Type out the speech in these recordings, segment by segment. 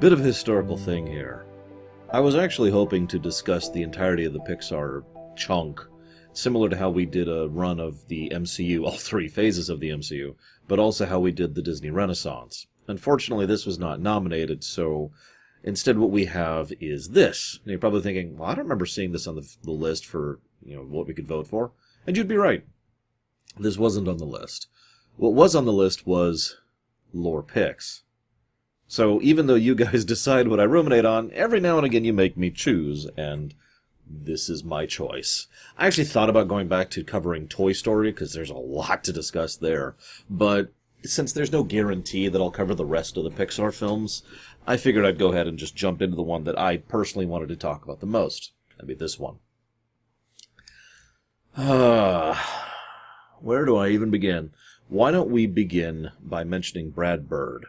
Bit of a historical thing here. I was actually hoping to discuss the entirety of the Pixar chunk, similar to how we did a run of the MCU, all three phases of the MCU, but also how we did the Disney Renaissance. Unfortunately, this was not nominated, so instead what we have is this. And you're probably thinking, well, I don't remember seeing this on the list for what we could vote for. And you'd be right. This wasn't on the list. What was on the list was lore picks. So even though you guys decide what I ruminate on, every now and again you make me choose, and this is my choice. I actually thought about going back to covering Toy Story, because there's a lot to discuss there, but since there's no guarantee that I'll cover the rest of the Pixar films, I figured I'd go ahead and just jump into the one that I personally wanted to talk about the most. That'd be this one. Where do I even begin? Why don't we begin by mentioning Brad Bird?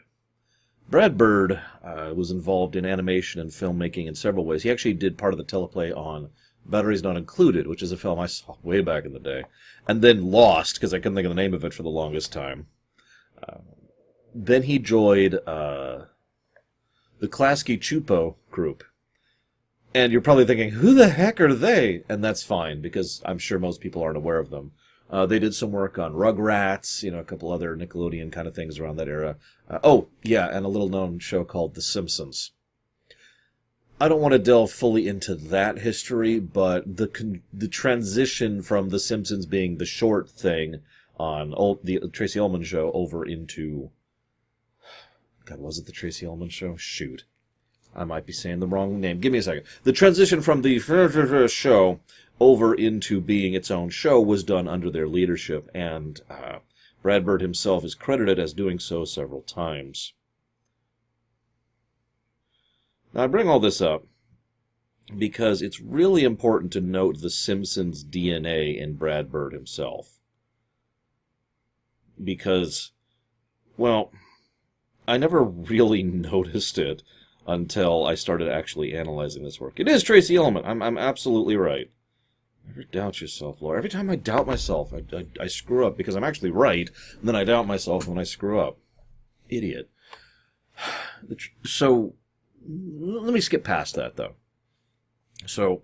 Brad Bird was involved in animation and filmmaking in several ways. He actually did part of the teleplay on Batteries Not Included, which is a film I saw way back in the day, and then lost because I couldn't think of the name of it for the longest time. Then he joined the Klasky Chupo group. And you're probably thinking, who the heck are they? And that's fine, because I'm sure most people aren't aware of them. They did some work on Rugrats, a couple other Nickelodeon kind of things around that era. And a little-known show called The Simpsons. I don't want to delve fully into that history, but the transition from The Simpsons being the short thing on the Tracy Ullman show over into... God, was it the Tracy Ullman show? Shoot. I might be saying the wrong name. Give me a second. The transition from the show over into being its own show was done under their leadership, and Brad Bird himself is credited as doing so several times. Now, I bring all this up because it's really important to note the Simpsons DNA in Brad Bird himself. Because, well, I never really noticed it until I started actually analyzing this work. It is Tracy Ullman. I'm absolutely right. Never doubt yourself, Laura. Every time I doubt myself, I screw up because I'm actually right, and then I doubt myself when I screw up. Idiot. So, let me skip past that, though. So,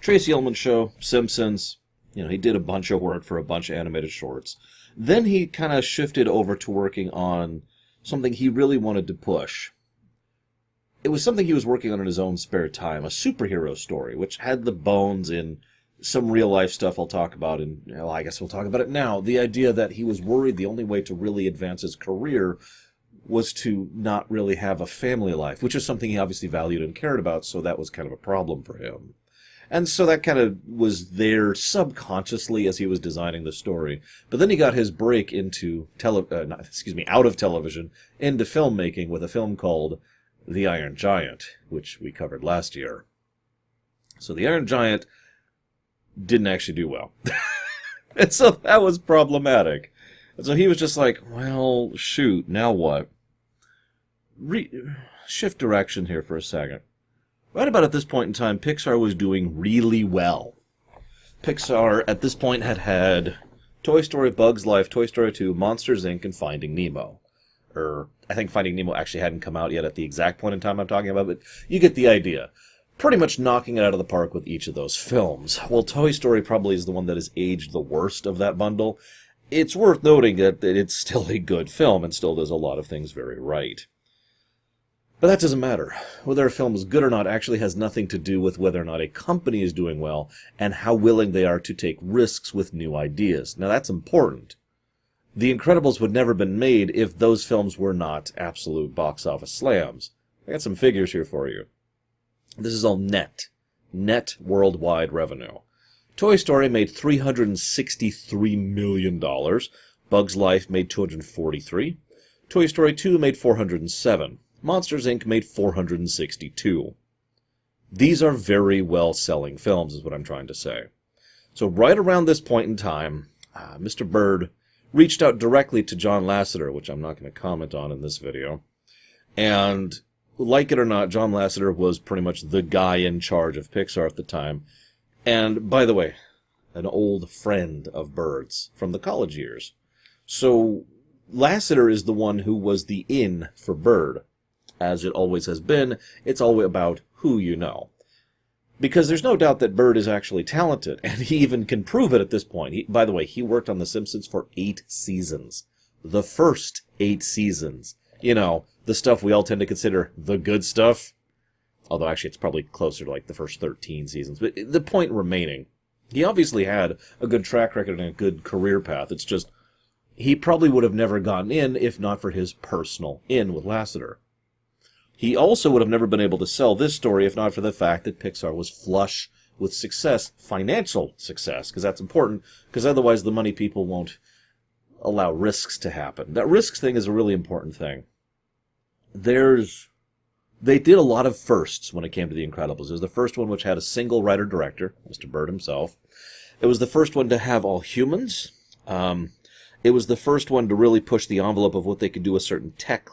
Tracy Ullman show, Simpsons, he did a bunch of work for a bunch of animated shorts. Then he kind of shifted over to working on something he really wanted to push. It was something he was working on in his own spare time, a superhero story, which had the bones in some real-life stuff I'll talk about, and I guess we'll talk about it now. The idea that he was worried the only way to really advance his career was to not really have a family life, which is something he obviously valued and cared about, so that was kind of a problem for him. And so that kind of was there subconsciously as he was designing the story. But then he got his break into out of television, into filmmaking with a film called The Iron Giant, which we covered last year. So The Iron Giant didn't actually do well. And so that was problematic. And so he was just like, well, shoot, now what? Shift direction here for a second. Right about at this point in time, Pixar was doing really well. Pixar, at this point, had Toy Story, Bug's Life, Toy Story 2, Monsters, Inc., and Finding Nemo. I think Finding Nemo actually hadn't come out yet at the exact point in time I'm talking about, but you get the idea. Pretty much knocking it out of the park with each of those films. Well, Toy Story probably is the one that has aged the worst of that bundle. It's worth noting that it's still a good film and still does a lot of things very right. But that doesn't matter. Whether a film is good or not actually has nothing to do with whether or not a company is doing well and how willing they are to take risks with new ideas. Now, that's important. The Incredibles would never have been made if those films were not absolute box office slams. I got some figures here for you. This is all net worldwide revenue. Toy Story made $363 million. Bugs Life made $243. Toy Story 2 made $407. Monsters, Inc. made $462. These are very well-selling films, is what I'm trying to say. So right around this point in time, Mr. Bird reached out directly to John Lasseter, which I'm not going to comment on in this video. And, like it or not, John Lasseter was pretty much the guy in charge of Pixar at the time. And, by the way, an old friend of Bird's from the college years. So, Lasseter is the one who was the in for Bird. as it always has been. It's always about who you know. Because there's no doubt that Bird is actually talented, and he even can prove it at this point. By the way, he worked on The Simpsons for 8 seasons. The first 8 seasons. You know, the stuff we all tend to consider the good stuff. Although actually it's probably closer to like the first 13 seasons. But the point remaining, he obviously had a good track record and a good career path. It's just, he probably would have never gotten in if not for his personal in with Lasseter. He also would have never been able to sell this story if not for the fact that Pixar was flush with success, financial success, because that's important, because otherwise the money people won't allow risks to happen. That risks thing is a really important thing. They did a lot of firsts when it came to The Incredibles. It was the first one which had a single writer-director, Mr. Bird himself. It was the first one to have all humans. It was the first one to really push the envelope of what they could do with certain tech.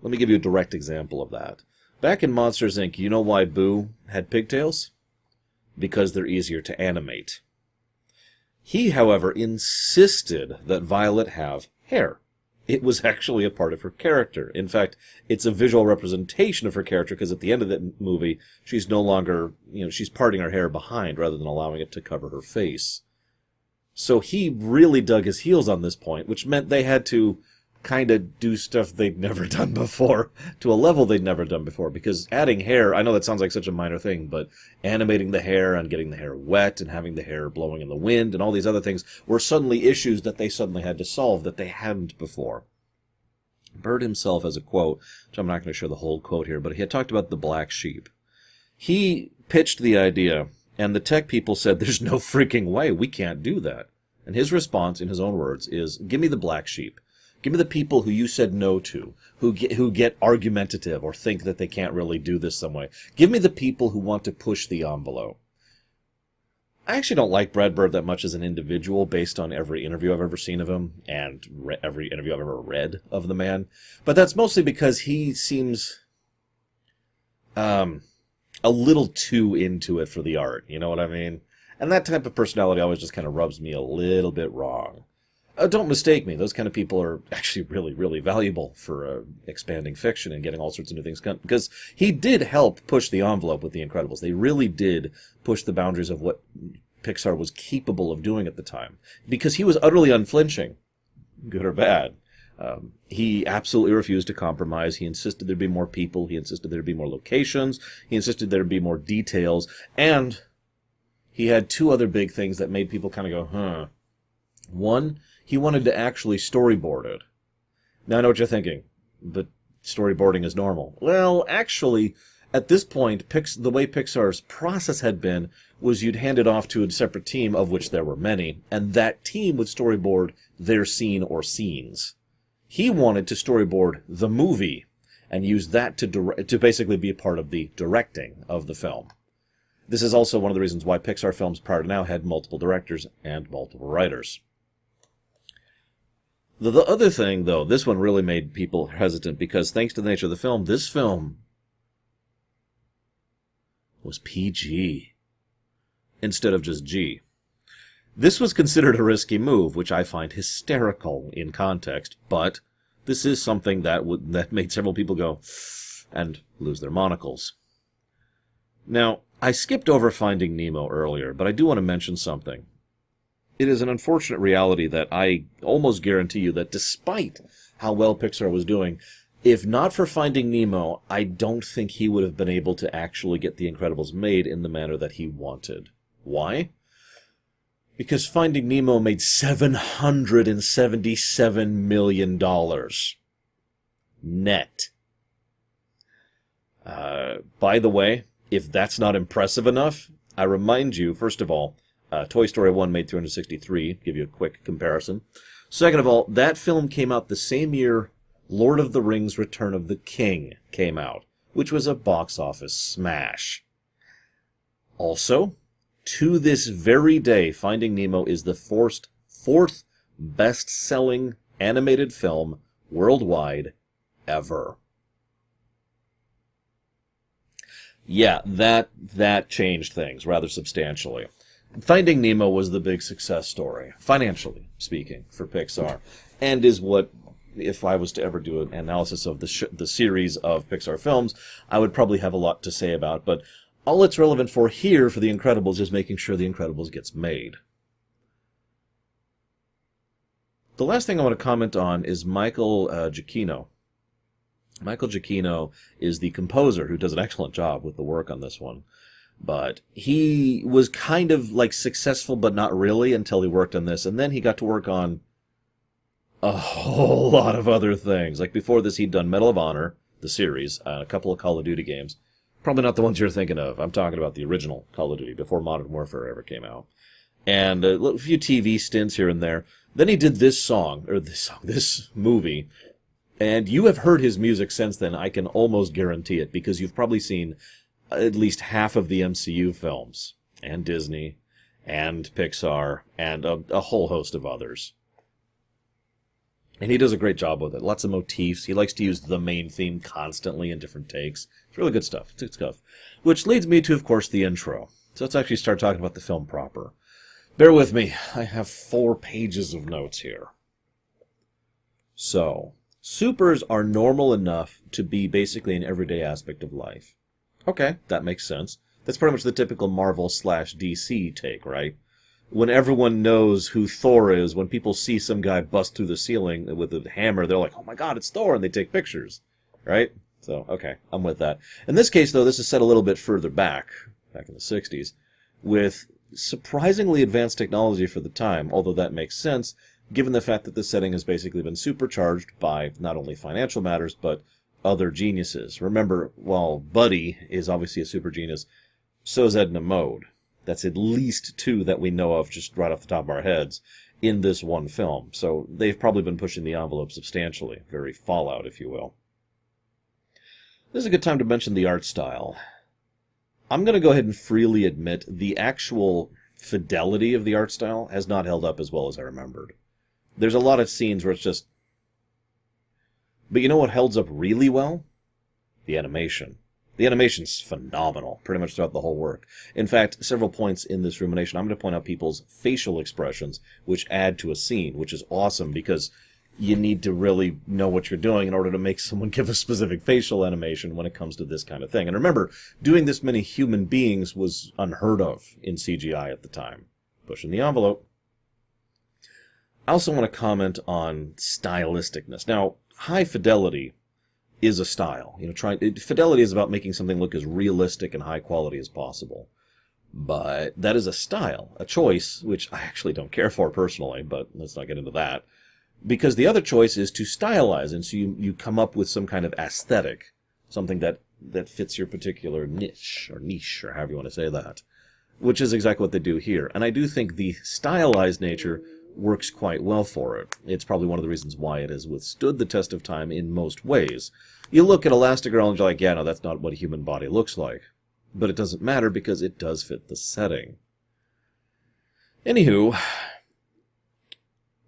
Let me give you a direct example of that. Back in Monsters, Inc., you know why Boo had pigtails? Because they're easier to animate. He, however, insisted that Violet have hair. It was actually a part of her character. In fact, it's a visual representation of her character, because at the end of the movie, she's no longer, she's parting her hair behind rather than allowing it to cover her face. So he really dug his heels on this point, which meant they had to kind of do stuff they'd never done before, to a level they'd never done before, because adding hair, I know that sounds like such a minor thing, but animating the hair and getting the hair wet and having the hair blowing in the wind and all these other things were suddenly issues that they suddenly had to solve that they hadn't before. Bird himself has a quote, which I'm not going to show the whole quote here, but he had talked about the black sheep. He pitched the idea, and the tech people said, "There's no freaking way, we can't do that." And his response, in his own words, is, "Give me the black sheep. Give me the people who you said no to, who get argumentative or think that they can't really do this some way. Give me the people who want to push the envelope." I actually don't like Brad Bird that much as an individual based on every interview I've ever seen of him and every interview I've ever read of the man. But that's mostly because he seems a little too into it for the art, you know what I mean? And that type of personality always just kind of rubs me a little bit wrong. Don't mistake me, those kind of people are actually really, really valuable for expanding fiction and getting all sorts of new things done. Because he did help push the envelope with The Incredibles. They really did push the boundaries of what Pixar was capable of doing at the time. Because he was utterly unflinching, good or bad. He absolutely refused to compromise. He insisted there'd be more people. He insisted there'd be more locations. He insisted there'd be more details. And he had 2 other big things that made people kind of go, huh. One, he wanted to actually storyboard it. Now I know what you're thinking, but storyboarding is normal. Well, actually, at this point, the way Pixar's process had been was you'd hand it off to a separate team, of which there were many, and that team would storyboard their scene or scenes. He wanted to storyboard the movie and use that to basically be a part of the directing of the film. This is also one of the reasons why Pixar films prior to now had multiple directors and multiple writers. The other thing, though, this one really made people hesitant because thanks to the nature of the film, this film was PG instead of just G. This was considered a risky move, which I find hysterical in context, but this is something that made several people go and lose their monocles. Now, I skipped over Finding Nemo earlier, but I do want to mention something. It is an unfortunate reality that I almost guarantee you that despite how well Pixar was doing, if not for Finding Nemo, I don't think he would have been able to actually get The Incredibles made in the manner that he wanted. Why? Because Finding Nemo made $777 million. Net. By the way, if that's not impressive enough, I remind you, first of all, Toy Story 1 made $363, give you a quick comparison. Second of all, that film came out the same year Lord of the Rings Return of the King came out, which was a box office smash. Also, to this very day, Finding Nemo is the fourth best-selling animated film worldwide ever. Yeah, that changed things rather substantially. Finding Nemo was the big success story, financially speaking, for Pixar, and is what if I was to ever do an analysis of the series of Pixar films, I would probably have a lot to say about. But all it's relevant for here for The Incredibles is making sure The Incredibles gets made. The last thing I want to comment on is Michael Giacchino. Michael Giacchino is the composer who does an excellent job with the work on this one. But he was kind of like successful, but not really, until he worked on this. And then he got to work on a whole lot of other things. Like before this, he'd done Medal of Honor, the series, a couple of Call of Duty games. Probably not the ones you're thinking of. I'm talking about the original Call of Duty, before Modern Warfare ever came out. And a few TV stints here and there. Then he did this movie. And you have heard his music since then, I can almost guarantee it, because you've probably seen at least half of the MCU films, and Disney, and Pixar, and a whole host of others. And he does a great job with it. Lots of motifs. He likes to use the main theme constantly in different takes. It's really good stuff. It's good stuff. Which leads me to, of course, the intro. So let's actually start talking about the film proper. Bear with me. I have 4 pages of notes here. So, supers are normal enough to be basically an everyday aspect of life. Okay, that makes sense. That's pretty much the typical Marvel/DC take, right? When everyone knows who Thor is, when people see some guy bust through the ceiling with a hammer, they're like, oh my god, it's Thor, and they take pictures, right? So, okay, I'm with that. In this case, though, this is set a little bit further back in the 60s, with surprisingly advanced technology for the time, although that makes sense, given the fact that the setting has basically been supercharged by not only financial matters, but other geniuses. Remember, while Buddy is obviously a super genius, so is Edna Mode. That's at least 2 that we know of just right off the top of our heads in this one film. So they've probably been pushing the envelope substantially. Very Fallout, if you will. This is a good time to mention the art style. I'm going to go ahead and freely admit the actual fidelity of the art style has not held up as well as I remembered. There's a lot of scenes where it's just... But you know what holds up really well? The animation. The animation's phenomenal, pretty much throughout the whole work. In fact, several points in this Rumination, I'm going to point out people's facial expressions, which add to a scene, which is awesome, because you need to really know what you're doing in order to make someone give a specific facial animation when it comes to this kind of thing. And remember, doing this many human beings was unheard of in CGI at the time. Pushing the envelope. I also want to comment on stylisticness. Now, high fidelity is a style. Fidelity is about making something look as realistic and high quality as possible. But that is a style, a choice, which I actually don't care for personally, but let's not get into that. Because the other choice is to stylize, and so you come up with some kind of aesthetic, something that fits your particular niche, or however you want to say that, which is exactly what they do here. And I do think the stylized nature works quite well for it. It's probably one of the reasons why it has withstood the test of time in most ways. You look at Elastigirl and you're like, yeah, no, that's not what a human body looks like. But it doesn't matter because it does fit the setting. Anywho,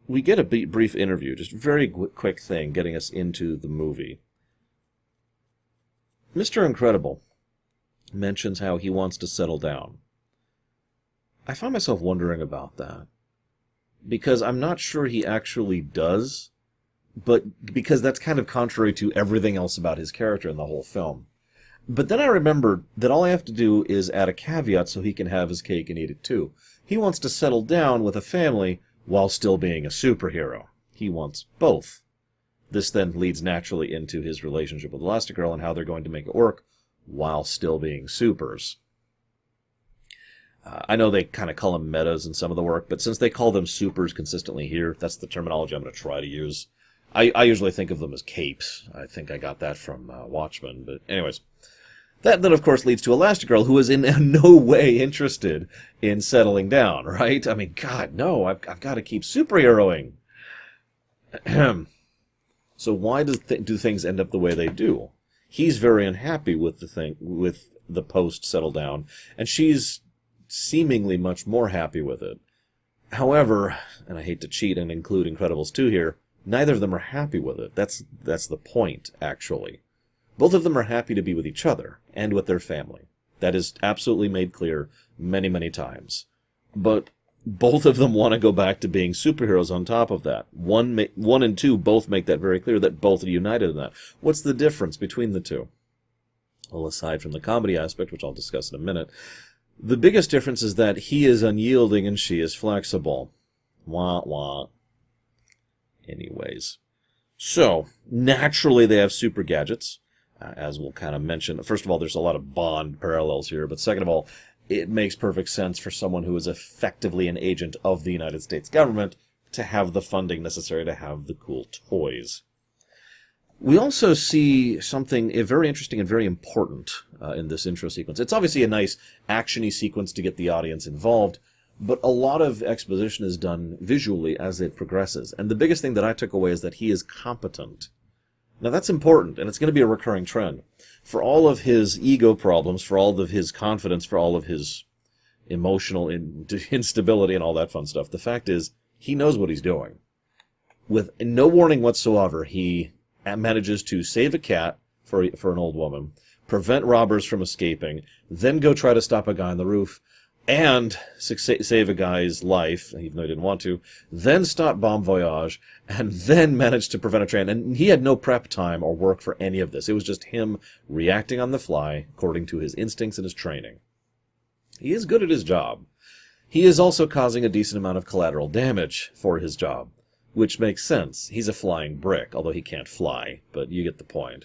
we get a brief interview, just a very quick thing getting us into the movie. Mr. Incredible mentions how he wants to settle down. I find myself wondering about that. Because I'm not sure he actually does, but because that's kind of contrary to everything else about his character in the whole film. But then I remembered that all I have to do is add a caveat so he can have his cake and eat it too. He wants to settle down with a family while still being a superhero. He wants both. This then leads naturally into his relationship with Elastigirl and how they're going to make it work while still being supers. I know they kind of call them metas in some of the work, but since they call them supers consistently here, that's the terminology I'm going to try to use. I usually think of them as capes. I think I got that from Watchmen, but anyways. That then, of course, leads to Elastigirl, who is in no way interested in settling down, right? I mean, God, no, I've got to keep superheroing. So why do things end up the way they do? He's very unhappy with the post-settle down, and she's seemingly much more happy with it. However, and I hate to cheat and include Incredibles 2 here, neither of them are happy with it. That's the point, actually. Both of them are happy to be with each other and with their family. That is absolutely made clear many, many times. But both of them want to go back to being superheroes on top of that. One and two both make that very clear, that both are united in that. What's the difference between the two? Well, aside from the comedy aspect, which I'll discuss in a minute, the biggest difference is that he is unyielding and she is flexible. Wah, wah. Anyways. So, naturally they have super gadgets, as we'll kind of mention. First of all, there's a lot of Bond parallels here, but second of all, it makes perfect sense for someone who is effectively an agent of the United States government to have the funding necessary to have the cool toys. We also see something very interesting and very important in this intro sequence. It's obviously a nice action-y sequence to get the audience involved, but a lot of exposition is done visually as it progresses. And the biggest thing that I took away is that he is competent. Now that's important, and it's going to be a recurring trend. For all of his ego problems, for all of his confidence, for all of his emotional instability and all that fun stuff, the fact is, he knows what he's doing. With no warning whatsoever, he manages to save a cat for an old woman, prevent robbers from escaping, then go try to stop a guy on the roof, and save a guy's life, even though he didn't want to, then stop Bon Voyage, and then manage to prevent a train. And he had no prep time or work for any of this. It was just him reacting on the fly according to his instincts and his training. He is good at his job. He is also causing a decent amount of collateral damage for his job, which makes sense. He's a flying brick, although he can't fly, but you get the point.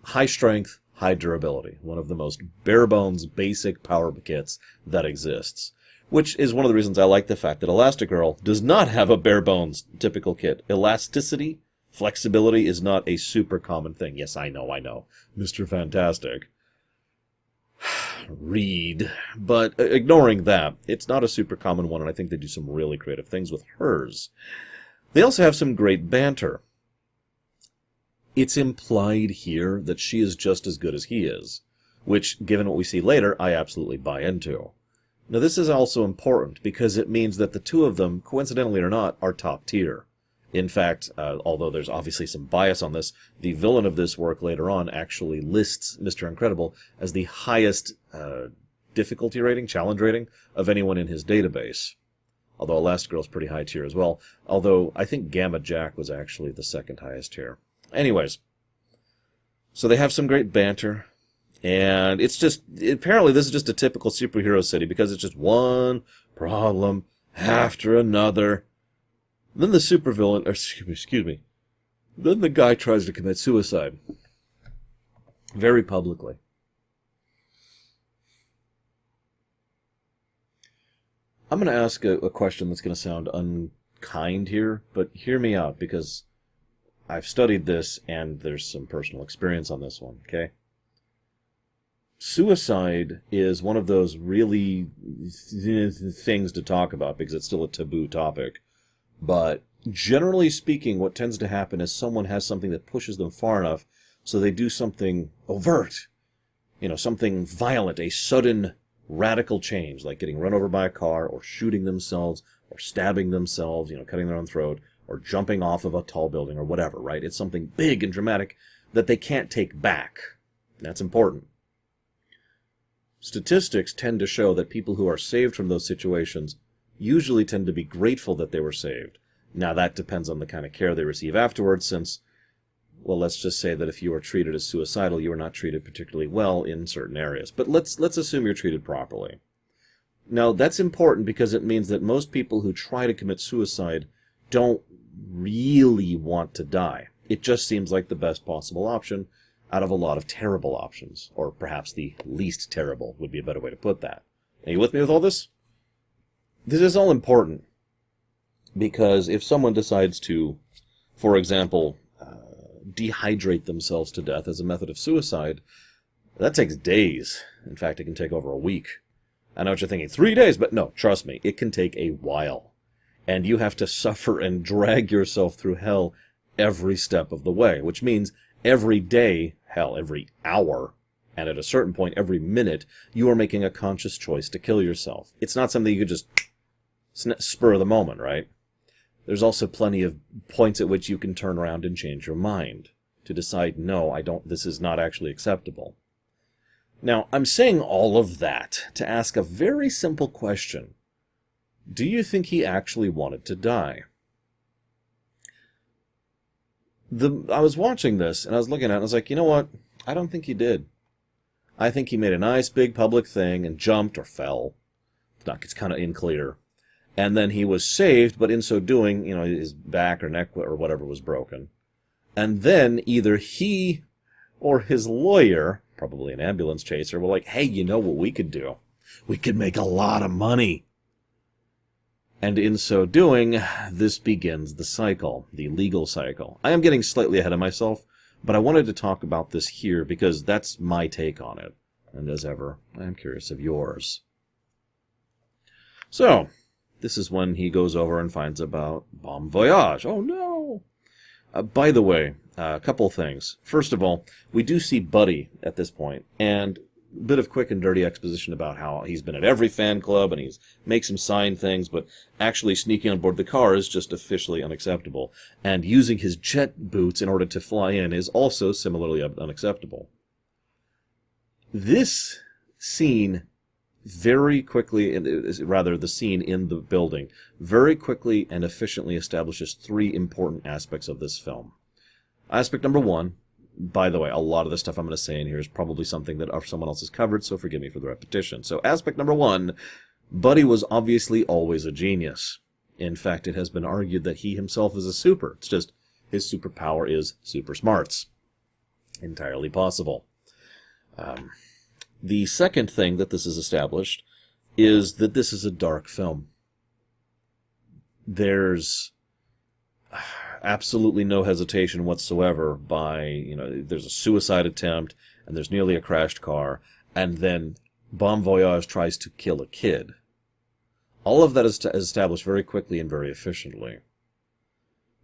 High strength, high durability, one of the most bare-bones, basic power kits that exists. Which is one of the reasons I like the fact that Elastigirl does not have a bare-bones typical kit. Elasticity, flexibility is not a super common thing. Yes, I know. Mr. Fantastic. Read. But ignoring that, it's not a super common one, and I think they do some really creative things with hers. They also have some great banter. It's implied here that she is just as good as he is, which, given what we see later, I absolutely buy into. Now, this is also important because it means that the two of them, coincidentally or not, are top tier. In fact, although there's obviously some bias on this, the villain of this work later on actually lists Mr. Incredible as the highest difficulty rating, challenge rating, of anyone in his database. Although Elastigirl's pretty high tier as well. Although I think Gamma Jack was actually the second highest tier. Anyways, so they have some great banter, and it's just, apparently this is just a typical superhero city because it's just one problem after another. Then the supervillain, excuse me, then the guy tries to commit suicide. Very publicly. I'm going to ask a question that's going to sound unkind here, but hear me out because I've studied this, and there's some personal experience on this one, okay? Suicide is one of those really things to talk about because it's still a taboo topic. But generally speaking, what tends to happen is someone has something that pushes them far enough so they do something overt, something violent, a sudden radical change, like getting run over by a car or shooting themselves or stabbing themselves, cutting their own throat, or jumping off of a tall building, or whatever, right? It's something big and dramatic that they can't take back. That's important. Statistics tend to show that people who are saved from those situations usually tend to be grateful that they were saved. Now, that depends on the kind of care they receive afterwards, since, well, let's just say that if you are treated as suicidal, you are not treated particularly well in certain areas. But let's assume you're treated properly. Now, that's important because it means that most people who try to commit suicide don't really want to die. It just seems like the best possible option out of a lot of terrible options. Or perhaps the least terrible would be a better way to put that. Are you with me with all this? This is all important because if someone decides to, for example, dehydrate themselves to death as a method of suicide, that takes days. In fact, it can take over a week. I know what you're thinking, 3 days, but no, trust me, it can take a while. And you have to suffer and drag yourself through hell every step of the way, which means every day, hell, every hour, and at a certain point, every minute, you are making a conscious choice to kill yourself. It's not something you could just spur of the moment, right? There's also plenty of points at which you can turn around and change your mind to decide, no, this is not actually acceptable. Now, I'm saying all of that to ask a very simple question. Do you think he actually wanted to die? I was watching this, and I was looking at it, and I was like, you know what? I don't think he did. I think he made a nice big public thing and jumped or fell. It's kind of unclear. And then he was saved, but in so doing, his back or neck or whatever was broken. And then either he or his lawyer, probably an ambulance chaser, were like, hey, you know what we could do? We could make a lot of money. And in so doing, this begins the cycle, the legal cycle. I am getting slightly ahead of myself, but I wanted to talk about this here because that's my take on it. And as ever, I am curious of yours. So, this is when he goes over and finds about Bon Voyage. Oh no! By the way, a couple things. First of all, we do see Buddy at this point, and a bit of quick and dirty exposition about how he's been at every fan club and he makes him sign things, but actually sneaking on board the car is just officially unacceptable. And using his jet boots in order to fly in is also similarly unacceptable. This scene very quickly, rather the scene in the building, very quickly and efficiently establishes three important aspects of this film. Aspect number one, by the way, a lot of the stuff I'm going to say in here is probably something that someone else has covered, so forgive me for the repetition. So aspect number one, Buddy was obviously always a genius. In fact, it has been argued that he himself is a super. It's just his superpower is super smarts. Entirely possible. The second thing that this is established is that this is a dark film. There's absolutely no hesitation whatsoever by, there's a suicide attempt, and there's nearly a crashed car, and then Bon Voyage tries to kill a kid. All of that is established very quickly and very efficiently.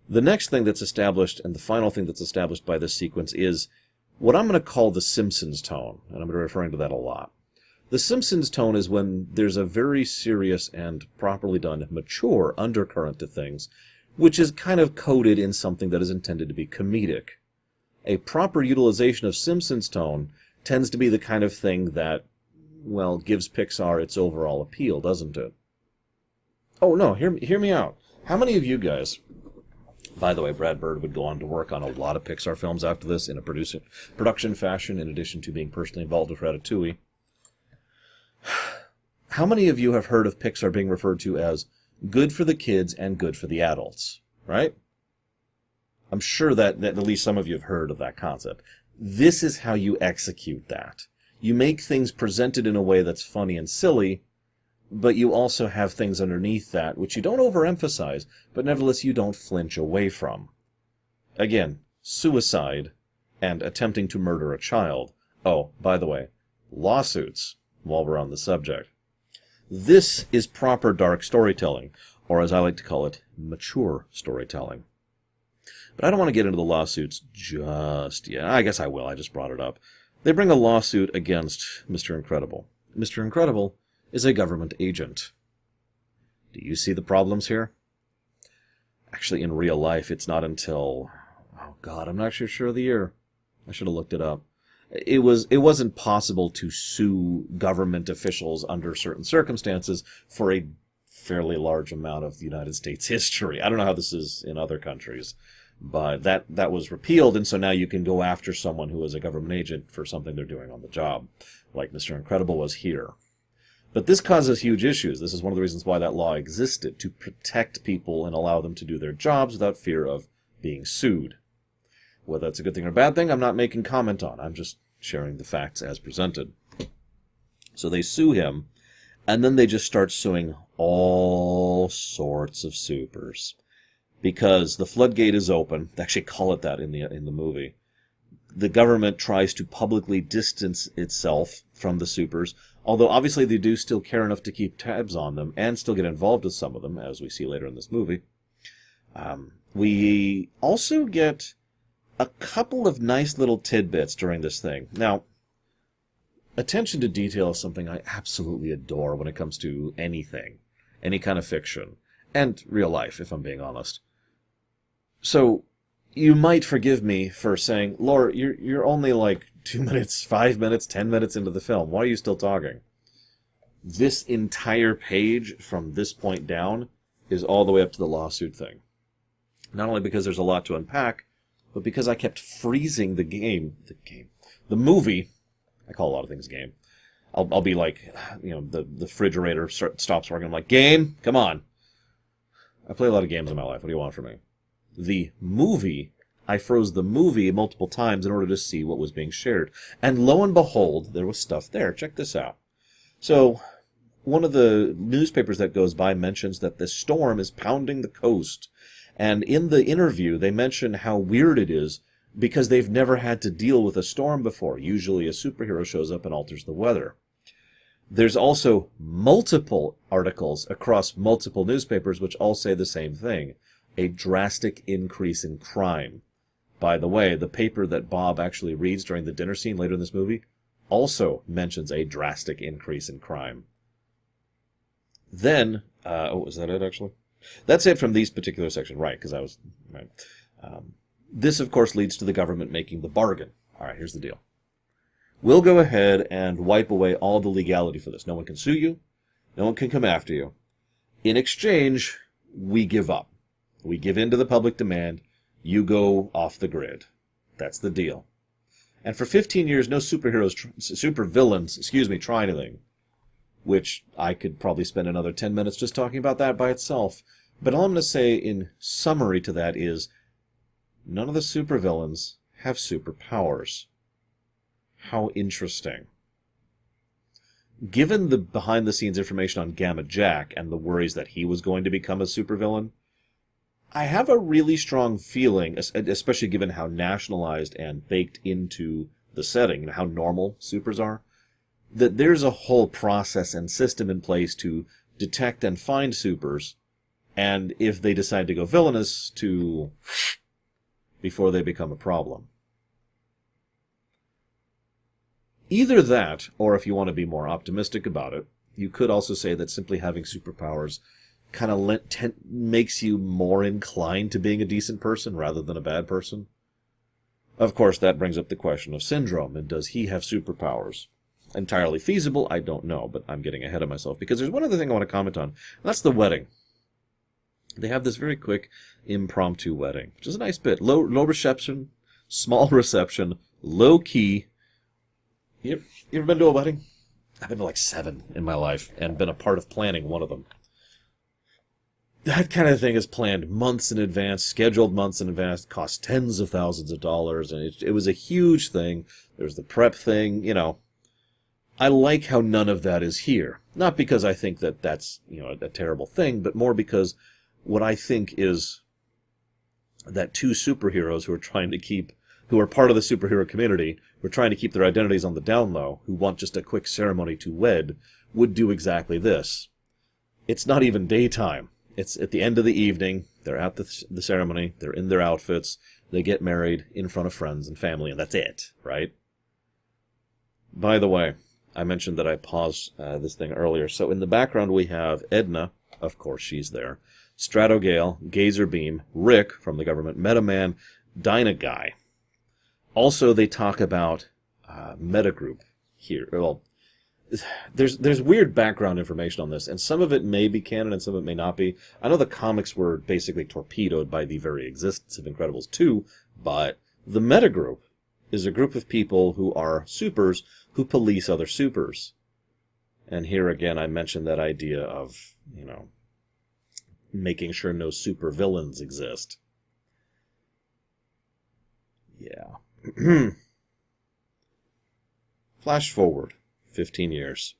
The next thing that's established, and the final thing that's established by this sequence, is what I'm going to call the Simpsons tone, and I'm going to be referring to that a lot. The Simpsons tone is when there's a very serious and properly done, mature undercurrent to things, which is kind of coded in something that is intended to be comedic. A proper utilization of Simpsons tone tends to be the kind of thing that, well, gives Pixar its overall appeal, doesn't it? Oh, no, hear me out. How many of you guys... By the way, Brad Bird would go on to work on a lot of Pixar films after this in a production fashion, in addition to being personally involved with Ratatouille. How many of you have heard of Pixar being referred to as good for the kids and good for the adults, right? I'm sure that at least some of you have heard of that concept. This is how you execute that. You make things presented in a way that's funny and silly, but you also have things underneath that which you don't overemphasize, but nevertheless you don't flinch away from. Again, suicide and attempting to murder a child. Oh, by the way, lawsuits, while we're on the subject. This is proper dark storytelling, or as I like to call it, mature storytelling. But I don't want to get into the lawsuits just yet. I guess I will, I just brought it up. They bring a lawsuit against Mr. Incredible. Mr. Incredible is a government agent. Do you see the problems here? Actually, in real life, it's not until... Oh, God, I'm not actually sure of the year. I should have looked it up. It wasn't possible to sue government officials under certain circumstances for a fairly large amount of the United States history. I don't know how this is in other countries, but that was repealed, and so now you can go after someone who is a government agent for something they're doing on the job, like Mr. Incredible was here. But this causes huge issues. This is one of the reasons why that law existed, to protect people and allow them to do their jobs without fear of being sued. Whether that's a good thing or a bad thing, I'm not making comment on. I'm just sharing the facts as presented. So they sue him, and then they just start suing all sorts of supers. Because the floodgate is open. They actually call it that in the movie. The government tries to publicly distance itself from the supers, although obviously they do still care enough to keep tabs on them and still get involved with some of them, as we see later in this movie. We also get a couple of nice little tidbits during this thing. Now, attention to detail is something I absolutely adore when it comes to anything, any kind of fiction, and real life, if I'm being honest. So, you might forgive me for saying, Laura, you're only like 2 minutes, 5 minutes, 10 minutes into the film. Why are you still talking? This entire page from this point down is all the way up to the lawsuit thing. Not only because there's a lot to unpack, but because I kept freezing the movie. I call a lot of things game. I'll be like, the refrigerator stops working. I'm like, game, come on. I play a lot of games in my life. What do you want from me? The movie, I froze the movie multiple times in order to see what was being shared. And lo and behold, there was stuff there. Check this out. So, one of the newspapers that goes by mentions that the storm is pounding the coast. And in the interview, they mention how weird it is because they've never had to deal with a storm before. Usually a superhero shows up and alters the weather. There's also multiple articles across multiple newspapers which all say the same thing. A drastic increase in crime. By the way, the paper that Bob actually reads during the dinner scene later in this movie also mentions a drastic increase in crime. Then, is that it actually? That's it from these particular sections, right, because I was, right. This, of course, leads to the government making the bargain. All right, here's the deal. We'll go ahead and wipe away all the legality for this. No one can sue you. No one can come after you. In exchange, we give up. We give in to the public demand. You go off the grid. That's the deal. And for 15 years, no supervillains, try anything. Which I could probably spend another 10 minutes just talking about that by itself. But all I'm going to say in summary to that is, none of the supervillains have superpowers. How interesting. Given the behind-the-scenes information on Gamma Jack and the worries that he was going to become a supervillain, I have a really strong feeling, especially given how nationalized and baked into the setting and how normal supers are, that there's a whole process and system in place to detect and find supers, and if they decide to go villainous, before they become a problem. Either that, or if you want to be more optimistic about it, you could also say that simply having superpowers kind of makes you more inclined to being a decent person rather than a bad person. Of course, that brings up the question of Syndrome, and does he have superpowers? Entirely feasible, I don't know, but I'm getting ahead of myself, because there's one other thing I want to comment on, and that's the wedding. They have this very quick, impromptu wedding, which is a nice bit. Low reception, small reception, low key. You ever been to a wedding? I've been to like 7 in my life, and been a part of planning one of them. That kind of thing is planned months in advance, scheduled months in advance, costs tens of thousands of dollars, and it was a huge thing. There's the prep thing, I like how none of that is here. Not because I think that that's, a terrible thing, but more because what I think is that 2 superheroes who are part of the superhero community, who are trying to keep their identities on the down low, who want just a quick ceremony to wed, would do exactly this. It's not even daytime. It's at the end of the evening. They're at the ceremony. They're in their outfits. They get married in front of friends and family, and that's it, right? By the way, I mentioned that I paused this thing earlier. So in the background we have Edna, of course she's there, Stratogale, Gazerbeam, Rick from the government, Metaman, Dynaguy. Also they talk about Metagroup here. Well, there's weird background information on this, and some of it may be canon and some of it may not be. I know the comics were basically torpedoed by the very existence of Incredibles 2, but the Metagroup is a group of people who are supers who police other supers. And here again I mentioned that idea of, making sure no super villains exist. Yeah. Flash forward 15 years.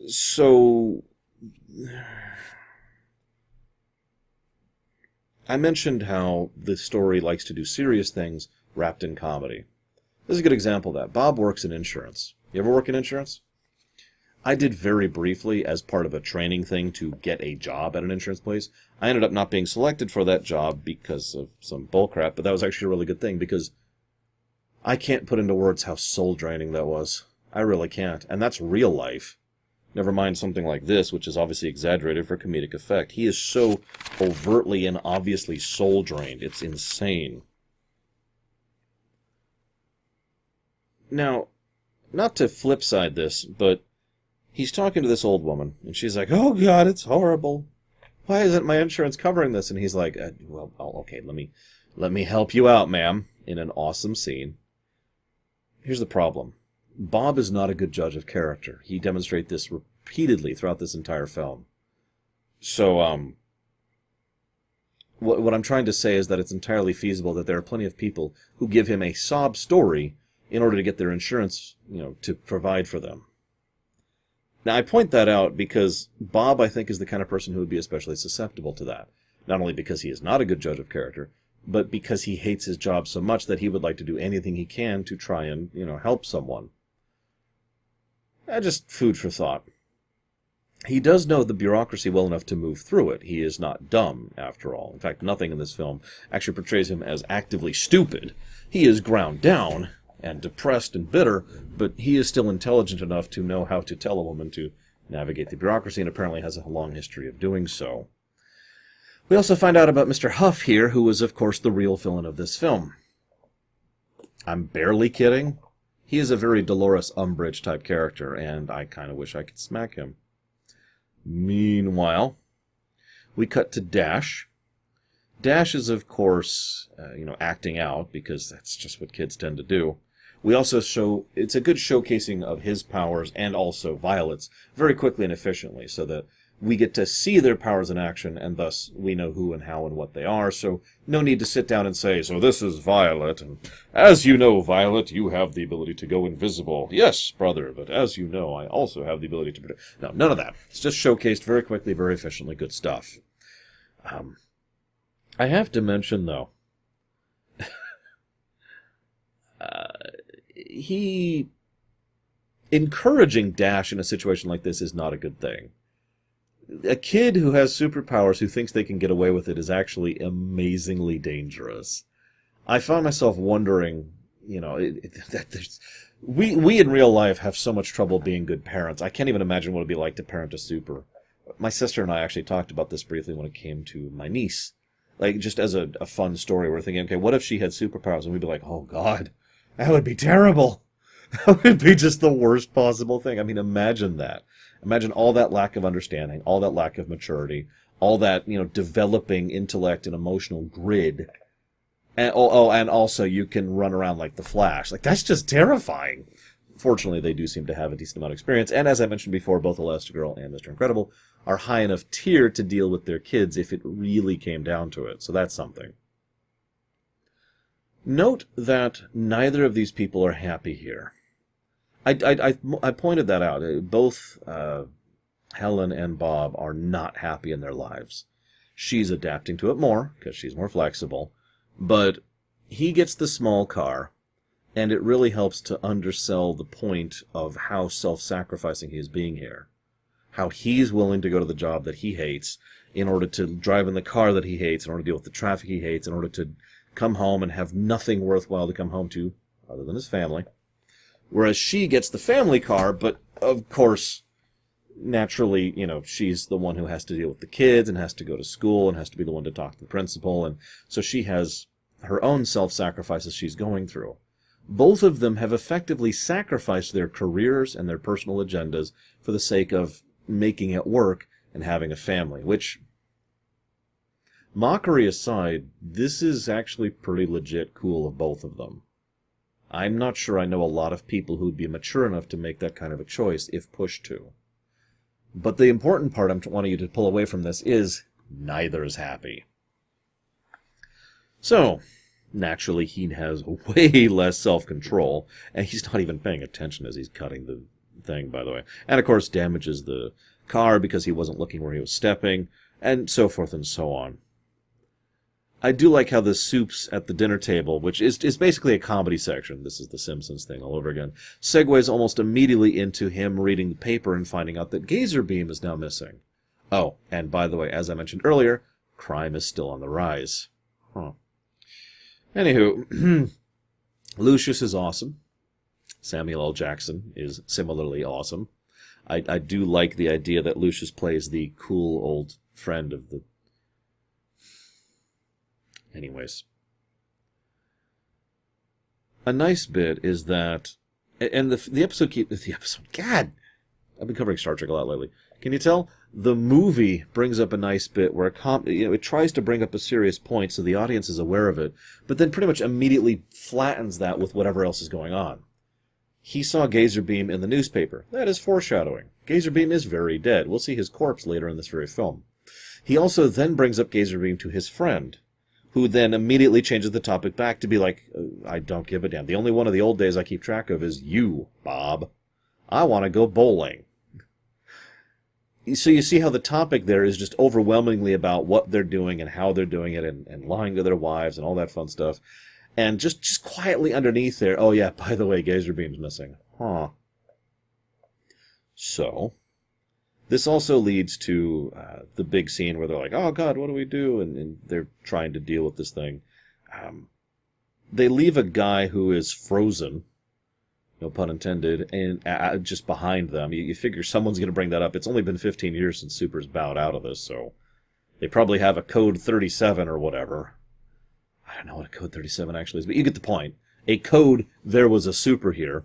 So I mentioned how the story likes to do serious things wrapped in comedy. This is a good example of that. Bob works in insurance. You ever work in insurance? I did very briefly as part of a training thing to get a job at an insurance place. I ended up not being selected for that job because of some bullcrap, but that was actually a really good thing because I can't put into words how soul-draining that was. I really can't. And that's real life. Never mind something like this, which is obviously exaggerated for comedic effect. He is so overtly and obviously soul-drained. It's insane. Now, not to flip side this, but He's talking to this old woman, and she's like, "Oh God, it's horrible. Why isn't my insurance covering this?" And he's like, "Well, okay, let me help you out, ma'am." In an awesome scene. Here's the problem: Bob is not a good judge of character. He demonstrates this repeatedly throughout this entire film. So, what I'm trying to say is that it's entirely feasible that there are plenty of people who give him a sob story in order to get their insurance, to provide for them. Now, I point that out because Bob, I think, is the kind of person who would be especially susceptible to that. Not only because he is not a good judge of character, but because he hates his job so much that he would like to do anything he can to try and, help someone. Just food for thought. He does know the bureaucracy well enough to move through it. He is not dumb, after all. In fact, nothing in this film actually portrays him as actively stupid. He is ground down and depressed and bitter, but he is still intelligent enough to know how to tell a woman to navigate the bureaucracy, and apparently has a long history of doing so. We also find out about Mr. Huff here, who is, of course, the real villain of this film. I'm barely kidding. He is a very Dolores Umbridge type character, and I kind of wish I could smack him. Meanwhile, we cut to Dash. Dash is, of course, acting out, because that's just what kids tend to do. We also it's a good showcasing of his powers and also Violet's very quickly and efficiently, so that we get to see their powers in action, and thus we know who and how and what they are, so no need to sit down and say, "So this is Violet, and as you know, Violet, you have the ability to go invisible." "Yes, brother, but as you know, I also have the ability to protect." No, none of that. It's just showcased very quickly, very efficiently. Good stuff. I have to mention, though, he encouraging Dash in a situation like this is not a good thing. A kid who has superpowers who thinks they can get away with it is actually amazingly dangerous. I find myself wondering, that we in real life have so much trouble being good parents. I can't even imagine what it'd be like to parent a super. My sister and I actually talked about this briefly when it came to my niece. Like, just as a fun story, we're thinking, okay, what if she had superpowers? And we'd be like, oh God, that would be terrible. That would be just the worst possible thing. I mean, imagine that. Imagine all that lack of understanding, all that lack of maturity, all that, developing intellect and emotional grid. And, and also you can run around like the Flash. Like, that's just terrifying. Fortunately, they do seem to have a decent amount of experience. And as I mentioned before, both Elastigirl and Mr. Incredible are high enough tier to deal with their kids if it really came down to it. So that's something. Note that neither of these people are happy here. I pointed that out. Both Helen and Bob are not happy in their lives. She's adapting to it more, because she's more flexible. But he gets the small car, and it really helps to undersell the point of how self-sacrificing he is being here. How he's willing to go to the job that he hates in order to drive in the car that he hates, in order to deal with the traffic he hates, in order to come home and have nothing worthwhile to come home to, other than his family. Whereas she gets the family car, but of course, naturally, she's the one who has to deal with the kids and has to go to school and has to be the one to talk to the principal. And so she has her own self-sacrifices she's going through. Both of them have effectively sacrificed their careers and their personal agendas for the sake of making it work and having a family, which, mockery aside, this is actually pretty legit cool of both of them. I'm not sure I know a lot of people who would be mature enough to make that kind of a choice if pushed to. But the important part I'm wanting you to pull away from this is neither is happy. So, naturally, he has way less self-control, and he's not even paying attention as he's cutting the thing, by the way. And, of course, damages the car because he wasn't looking where he was stepping, and so forth and so on. I do like how the soups at the dinner table, which is basically a comedy section, this is the Simpsons thing all over again, segues almost immediately into him reading the paper and finding out that Gazer Beam is now missing. Oh, and by the way, as I mentioned earlier, crime is still on the rise. Anywho, Lucius is awesome. Samuel L. Jackson is similarly awesome. I do like the idea that Lucius plays the cool old friend of the... Anyways. A nice bit is that... And the episode... God! I've been covering Star Trek a lot lately. Can you tell? The movie brings up a nice bit where it tries to bring up a serious point so the audience is aware of it, but then pretty much immediately flattens that with whatever else is going on. He saw Gazerbeam in the newspaper. That is foreshadowing. Gazerbeam is very dead. We'll see his corpse later in this very film. He also then brings up Gazerbeam to his friend, who then immediately changes the topic back to be like, I don't give a damn. The only one of the old days I keep track of is you, Bob. I want to go bowling. So you see how the topic there is just overwhelmingly about what they're doing and how they're doing it and lying to their wives and all that fun stuff. And just quietly underneath there, oh yeah, by the way, Gazerbeam's missing. Huh. So, this also leads to the big scene where they're like, oh God, what do we do? And they're trying to deal with this thing. They leave a guy who is frozen, no pun intended, and just behind them. You figure someone's going to bring that up. It's only been 15 years since Super's bowed out of this, so they probably have a code 37 or whatever. I don't know what a code 37 actually is, but you get the point. A code, there was a Super here.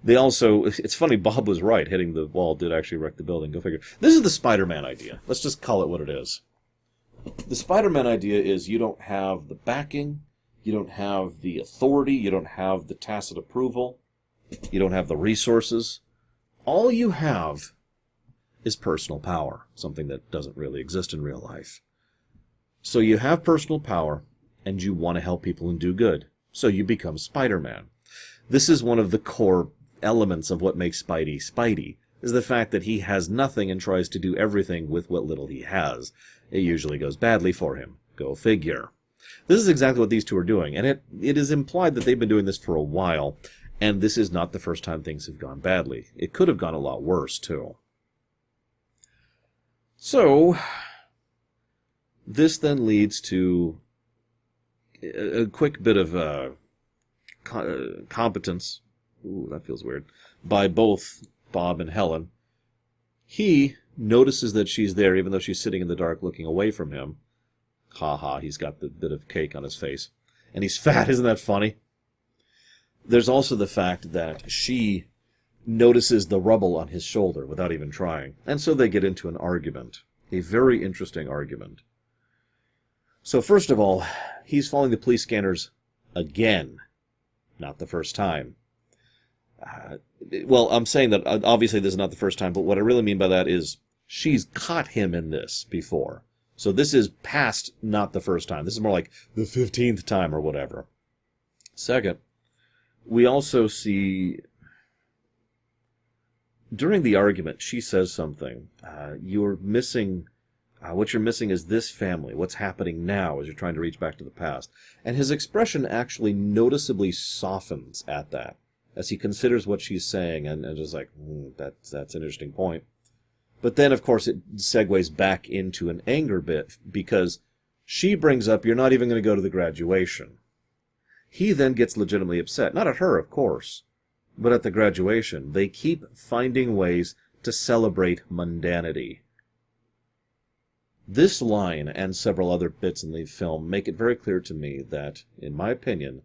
They also, it's funny, Bob was right. Hitting the wall did actually wreck the building. Go figure. This is the Spider-Man idea. Let's just call it what it is. The Spider-Man idea is you don't have the backing, you don't have the authority, you don't have the tacit approval, you don't have the resources. All you have is personal power, something that doesn't really exist in real life. So you have personal power, and you want to help people and do good. So you become Spider-Man. This is one of the core elements of what makes Spidey Spidey, is the fact that he has nothing and tries to do everything with what little he has. It usually goes badly for him. Go figure. This is exactly what these two are doing, and it is implied that they've been doing this for a while, and this is not the first time things have gone badly. It could have gone a lot worse, too. So, this then leads to a quick bit of competence, ooh, that feels weird, by both Bob and Helen. He notices that she's there even though she's sitting in the dark looking away from him. Ha ha, he's got the bit of cake on his face. And he's fat, isn't that funny? There's also the fact that she notices the rubble on his shoulder without even trying. And so they get into an argument. A very interesting argument. So first of all, he's following the police scanners again. Not the first time. Well, I'm saying that obviously this is not the first time, but what I really mean by that is she's caught him in this before. So this is past not the first time. This is more like the 15th time or whatever. Second, we also see during the argument, she says something. You're missing... what you're missing is this family, what's happening now as you're trying to reach back to the past. And his expression actually noticeably softens at that, as he considers what she's saying, and just like, that's an interesting point. But then, of course, it segues back into an anger bit, because she brings up, you're not even going to go to the graduation. He then gets legitimately upset. Not at her, of course, but at the graduation. They keep finding ways to celebrate mundanity. This line and several other bits in the film make it very clear to me that, in my opinion,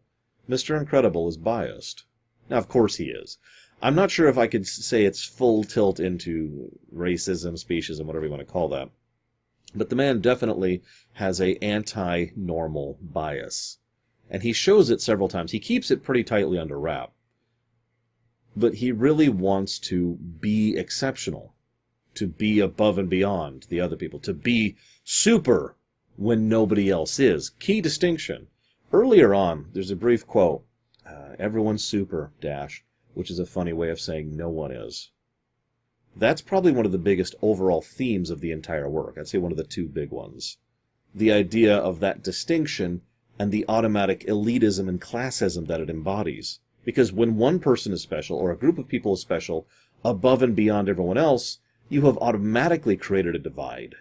Mr. Incredible is biased. Now, of course he is. I'm not sure if I could say it's full tilt into racism, speciesism, whatever you want to call that. But the man definitely has a anti-normal bias. And he shows it several times. He keeps it pretty tightly under wrap. But he really wants to be exceptional. To be above and beyond the other people, to be super when nobody else is. Key distinction. Earlier on, there's a brief quote, everyone's super, dash, which is a funny way of saying no one is. That's probably one of the biggest overall themes of the entire work. I'd say one of the two big ones. The idea of that distinction and the automatic elitism and classism that it embodies. Because when one person is special, or a group of people is special, above and beyond everyone else, you have automatically created a divide.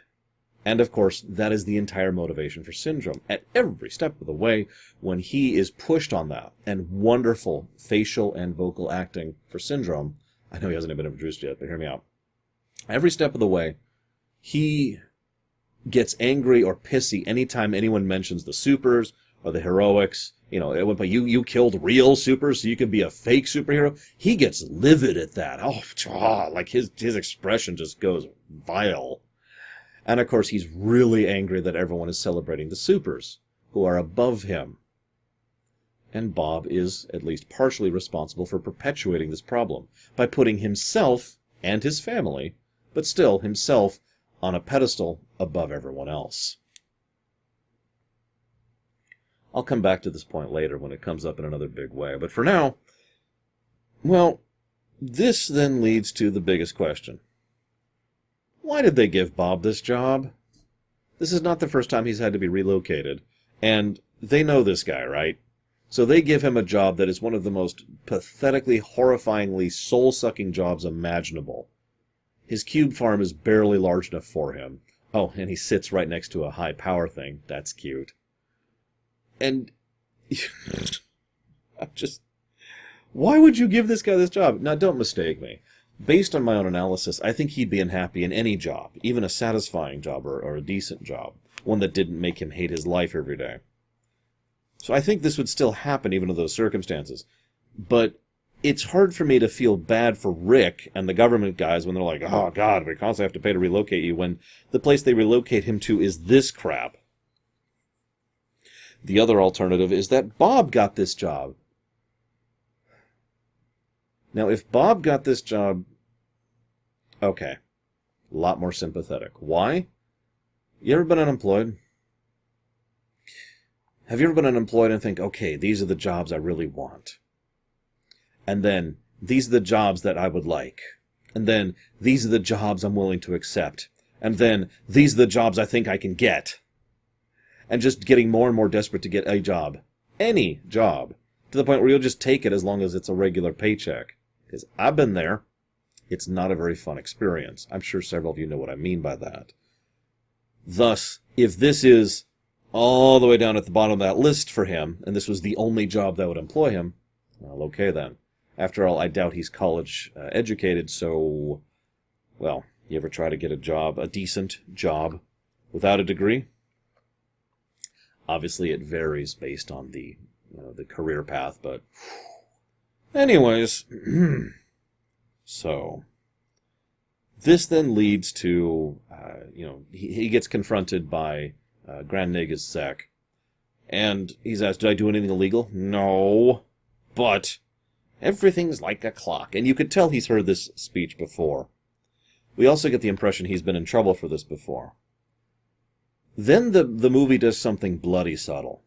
And of course, that is the entire motivation for Syndrome. At every step of the way, when he is pushed on that, and wonderful facial and vocal acting for Syndrome, I know he hasn't been introduced yet, but hear me out. Every step of the way, he gets angry or pissy anytime anyone mentions the supers, or the heroics. You know, it went by you killed real supers so you could be a fake superhero. He gets livid at that. Like his expression just goes vile. And of course, he's really angry that everyone is celebrating the supers who are above him. And Bob is at least partially responsible for perpetuating this problem by putting himself and his family, but still himself, on a pedestal above everyone else. I'll come back to this point later when it comes up in another big way, but for now, well, this then leads to the biggest question. Why did they give Bob this job? This is not the first time he's had to be relocated, and they know this guy, right? So they give him a job that is one of the most pathetically, horrifyingly soul-sucking jobs imaginable. His cube farm is barely large enough for him. Oh, and he sits right next to a high power thing. That's cute. And why would you give this guy this job? Now, don't mistake me. Based on my own analysis, I think he'd be unhappy in any job, even a satisfying job or a decent job, one that didn't make him hate his life every day. So I think this would still happen even in those circumstances. But it's hard for me to feel bad for Rick and the government guys when they're like, oh, God, we constantly have to pay to relocate you, when the place they relocate him to is this crap. The other alternative is that Bob got this job. Now, if Bob got this job, okay, a lot more sympathetic. Why? You ever been unemployed? Have you ever been unemployed and think, okay, these are the jobs I really want. And then, these are the jobs that I would like. And then, these are the jobs I'm willing to accept. And then, these are the jobs I think I can get. And just getting more and more desperate to get a job. Any job. To the point where you'll just take it as long as it's a regular paycheck. Because I've been there. It's not a very fun experience. I'm sure several of you know what I mean by that. Thus, if this is all the way down at the bottom of that list for him, and this was the only job that would employ him, well, okay then. After all, I doubt he's college educated, so, well, you ever try to get a job, a decent job, without a degree? Obviously, it varies based on the career path, but anyways, so this then leads to, he gets confronted by Grand Negus Sec, and he's asked, did I do anything illegal? No, but everything's like a clock, and you could tell he's heard this speech before. We also get the impression he's been in trouble for this before. Then the movie does something bloody subtle.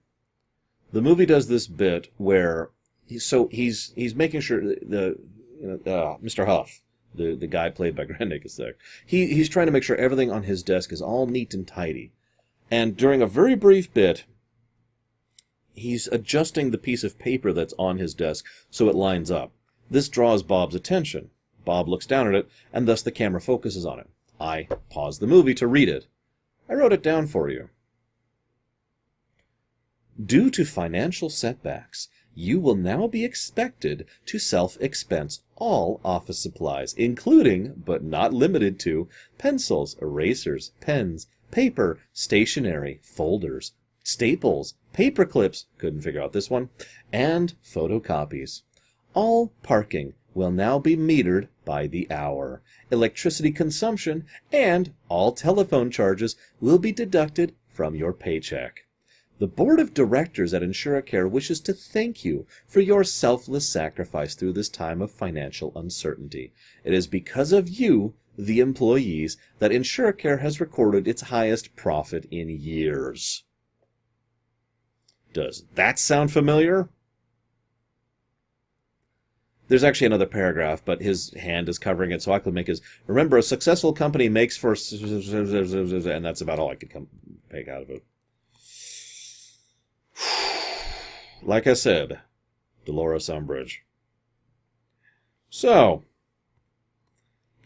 The movie does this bit where he's making sure Mr. Huff, the guy played by Grand Negus Sec, he's trying to make sure everything on his desk is all neat and tidy. And during a very brief bit, he's adjusting the piece of paper that's on his desk so it lines up. This draws Bob's attention. Bob looks down at it, and thus the camera focuses on it. I pause the movie to read it. I wrote it down for you. Due to financial setbacks, you will now be expected to self-expense all office supplies, including, but not limited to, pencils, erasers, pens, paper, stationery, folders, staples, paper clips, couldn't figure out this one, and photocopies. All parking will now be metered by the hour. Electricity consumption and all telephone charges will be deducted from your paycheck. The Board of Directors at InsureCare wishes to thank you for your selfless sacrifice through this time of financial uncertainty. It is because of you, the employees, that InsureCare has recorded its highest profit in years. Does that sound familiar? There's actually another paragraph, but his hand is covering it, so I could make his, remember, a successful company makes for, and that's about all I could make out of it. Like I said, Dolores Umbridge. So,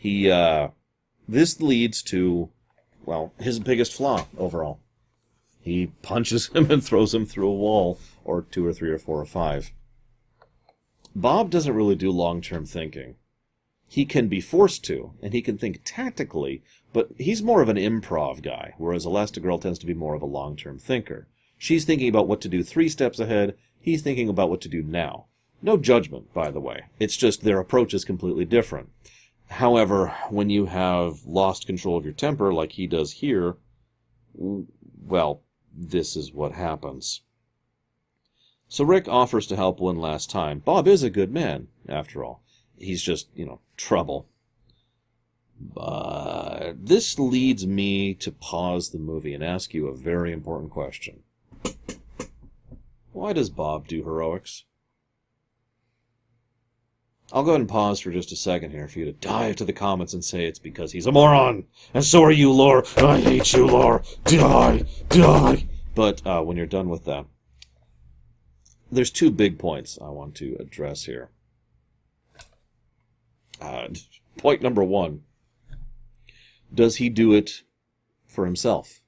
this leads to, well, his biggest flaw overall. He punches him and throws him through a wall, or 2 or 3 or 4 or 5. Bob doesn't really do long-term thinking. He can be forced to, and he can think tactically, but he's more of an improv guy, whereas Elastigirl tends to be more of a long-term thinker. She's thinking about what to do 3 steps ahead. He's thinking about what to do now. No judgment, by the way. It's just their approach is completely different. However, when you have lost control of your temper like he does here, well, this is what happens. So Rick offers to help one last time. Bob is a good man, after all. He's just, trouble. But this leads me to pause the movie and ask you a very important question. Why does Bob do heroics? I'll go ahead and pause for just a second here for you to dive to the comments and say it's because he's a moron. And so are you, Lore. I hate you, Lore. Die. Die. But when you're done with that, there's 2 big points I want to address here. Point number 1. Does he do it for himself?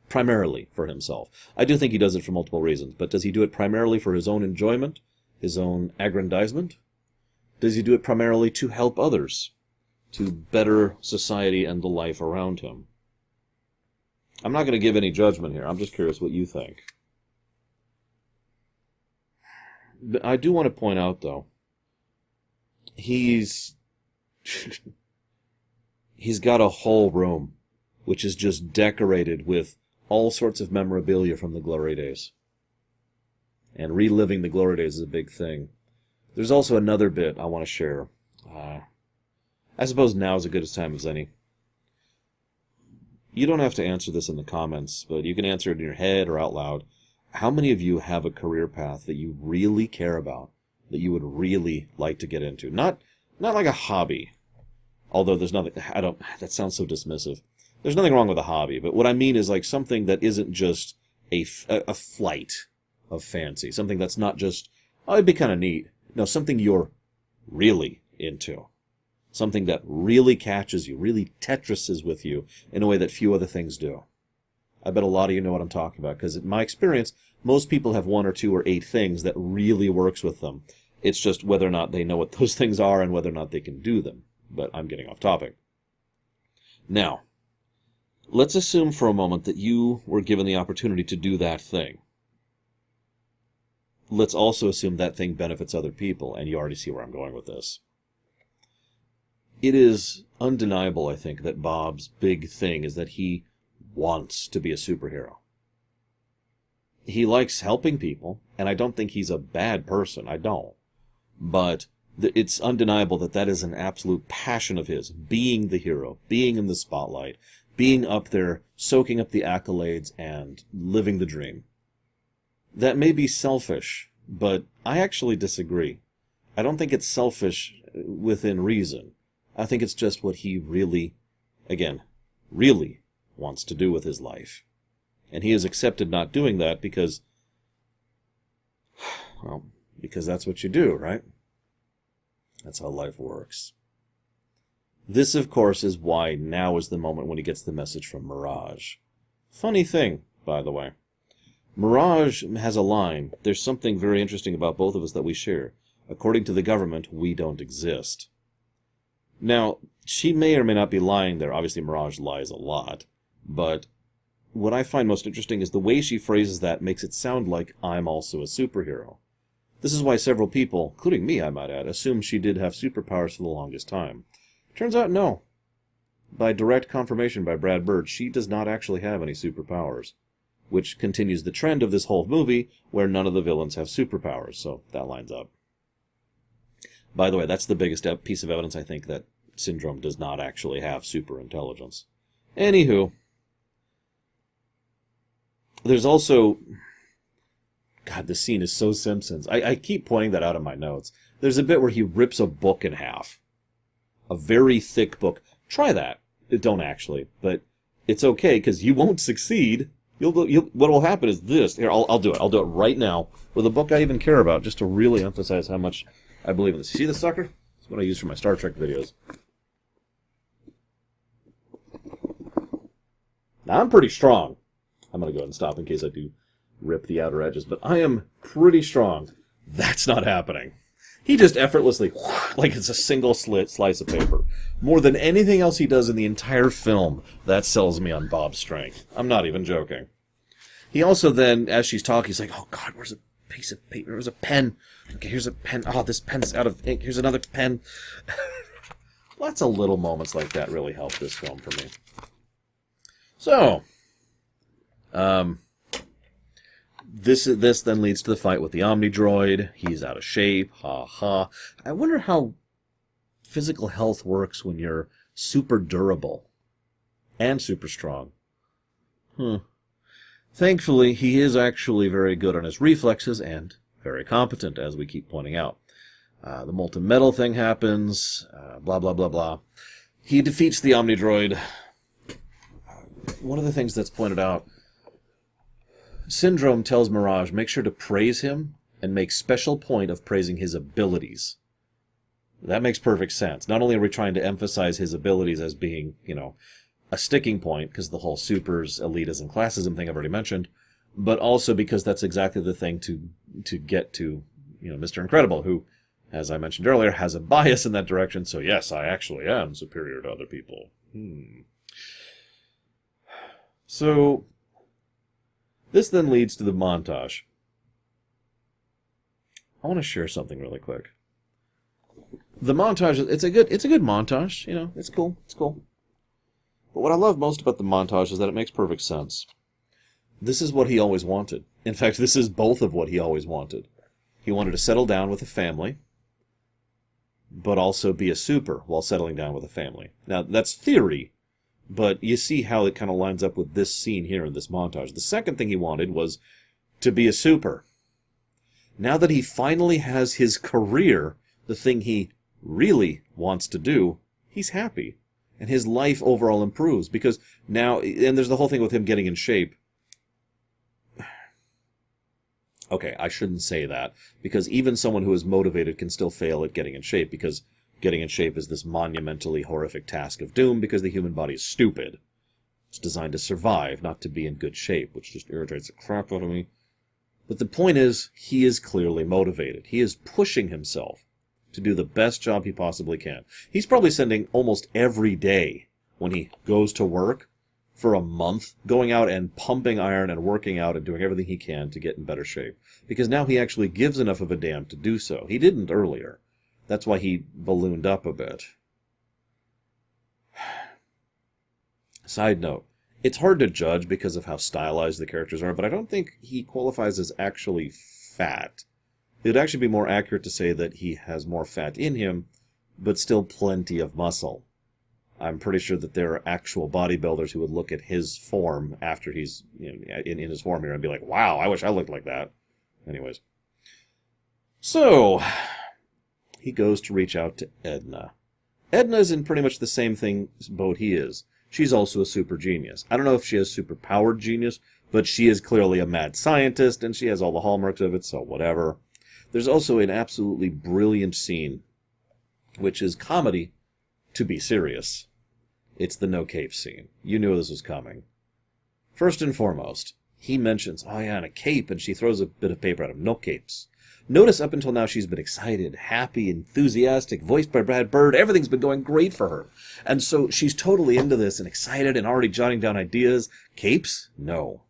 Primarily for himself. I do think he does it for multiple reasons, but does he do it primarily for his own enjoyment? His own aggrandizement? Does he do it primarily to help others? To better society and the life around him? I'm not going to give any judgment here. I'm just curious what you think. I do want to point out, though, he's got a whole room which is just decorated with all sorts of memorabilia from the glory days. And reliving the glory days is a big thing. There's also another bit I want to share. I suppose now is as good a time as any. You don't have to answer this in the comments, but you can answer it in your head or out loud. How many of you have a career path that you really care about, that you would really like to get into? Not like a hobby, although there's nothing, that sounds so dismissive. There's nothing wrong with a hobby, but what I mean is like something that isn't just a flight of fancy, something that's not just, oh, it'd be kind of neat. No, something you're really into. Something that really catches you, really Tetrises with you in a way that few other things do. I bet a lot of you know what I'm talking about, because in my experience, most people have 1 or 2 or 8 things that really works with them. It's just whether or not they know what those things are and whether or not they can do them. But I'm getting off topic. Now, let's assume for a moment that you were given the opportunity to do that thing. Let's also assume that thing benefits other people, and you already see where I'm going with this. It is undeniable, I think, that Bob's big thing is that he wants to be a superhero. He likes helping people, and I don't think he's a bad person. I don't. But it's undeniable that that is an absolute passion of his, being the hero, being in the spotlight, being up there, soaking up the accolades, and living the dream. That may be selfish, but I actually disagree. I don't think it's selfish within reason. I think it's just what he really wants to do with his life. And he has accepted not doing that because that's what you do, right? That's how life works. This, of course, is why now is the moment when he gets the message from Mirage. Funny thing, by the way. Mirage has a line, there's something very interesting about both of us that we share. According to the government, we don't exist. Now, she may or may not be lying there. Obviously, Mirage lies a lot. But what I find most interesting is the way she phrases that makes it sound like I'm also a superhero. This is why several people, including me, I might add, assumed she did have superpowers for the longest time. Turns out, no. By direct confirmation by Brad Bird, she does not actually have any superpowers. Which continues the trend of this whole movie, where none of the villains have superpowers, so that lines up. By the way, that's the biggest piece of evidence, I think, that Syndrome does not actually have super intelligence. Anywho, there's also... God, this scene is so Simpsons. I keep pointing that out in my notes. There's a bit where he rips a book in half. A very thick book. Try that. Don't actually, but it's okay, because you won't succeed. What will happen is this. Here, I'll do it. I'll do it right now with a book I even care about, just to really emphasize how much I believe in this. See this sucker? It's what I use for my Star Trek videos. Now, I'm pretty strong. I'm going to go ahead and stop in case I do rip the outer edges, but I am pretty strong. That's not happening. He just effortlessly, like it's a single slice of paper. More than anything else he does in the entire film, that sells me on Bob's strength. I'm not even joking. He also then, as she's talking, he's like, "Oh God, where's a piece of paper? Where's a pen? Okay, here's a pen. Oh, this pen's out of ink. Here's another pen." Lots of little moments like that really help this film for me. So, this then leads to the fight with the Omnidroid. He's out of shape. Ha ha. I wonder how physical health works when you're super durable and super strong. Thankfully, he is actually very good on his reflexes and very competent, as we keep pointing out. The molten metal thing happens, blah, blah, blah, blah. He defeats the Omnidroid. One of the things that's pointed out, Syndrome tells Mirage, make sure to praise him and make special point of praising his abilities. That makes perfect sense. Not only are we trying to emphasize his abilities as being, a sticking point, because the whole supers, elitism, classism thing I've already mentioned, but also because that's exactly the thing to get to, Mr. Incredible, who, as I mentioned earlier, has a bias in that direction, so yes, I actually am superior to other people. So, this then leads to the montage. I want to share something really quick. The montage, it's a good montage, it's cool. But what I love most about the montage is that it makes perfect sense. This is what he always wanted. In fact, this is both of what he always wanted. He wanted to settle down with a family, but also be a super while settling down with a family. Now, that's theory, but you see how it kind of lines up with this scene here in this montage. The second thing he wanted was to be a super. Now that he finally has his career, the thing he really wants to do, he's happy. And his life overall improves, because now, and there's the whole thing with him getting in shape. Okay, I shouldn't say that, because even someone who is motivated can still fail at getting in shape, because getting in shape is this monumentally horrific task of doom, because the human body is stupid. It's designed to survive, not to be in good shape, which just irritates the crap out of me. But the point is, he is clearly motivated. He is pushing himself to do the best job he possibly can. He's probably spending almost every day when he goes to work for a month going out and pumping iron and working out and doing everything he can to get in better shape. Because now he actually gives enough of a damn to do so. He didn't earlier. That's why he ballooned up a bit. Side note, it's hard to judge because of how stylized the characters are, but I don't think he qualifies as actually fat. It would actually be more accurate to say that he has more fat in him, but still plenty of muscle. I'm pretty sure that there are actual bodybuilders who would look at his form after he's in his form here and be like, wow, I wish I looked like that. Anyways. So, he goes to reach out to Edna. Edna's in pretty much the same boat he is. She's also a super genius. I don't know if she has super powered genius, but she is clearly a mad scientist, and she has all the hallmarks of it, so whatever. There's also an absolutely brilliant scene, which is comedy to be serious. It's the no cape scene. You knew this was coming. First and foremost, he mentions, oh yeah, and a cape, and she throws a bit of paper at him. No capes. Notice up until now she's been excited, happy, enthusiastic, voiced by Brad Bird. Everything's been going great for her. And so she's totally into this and excited and already jotting down ideas. Capes? No.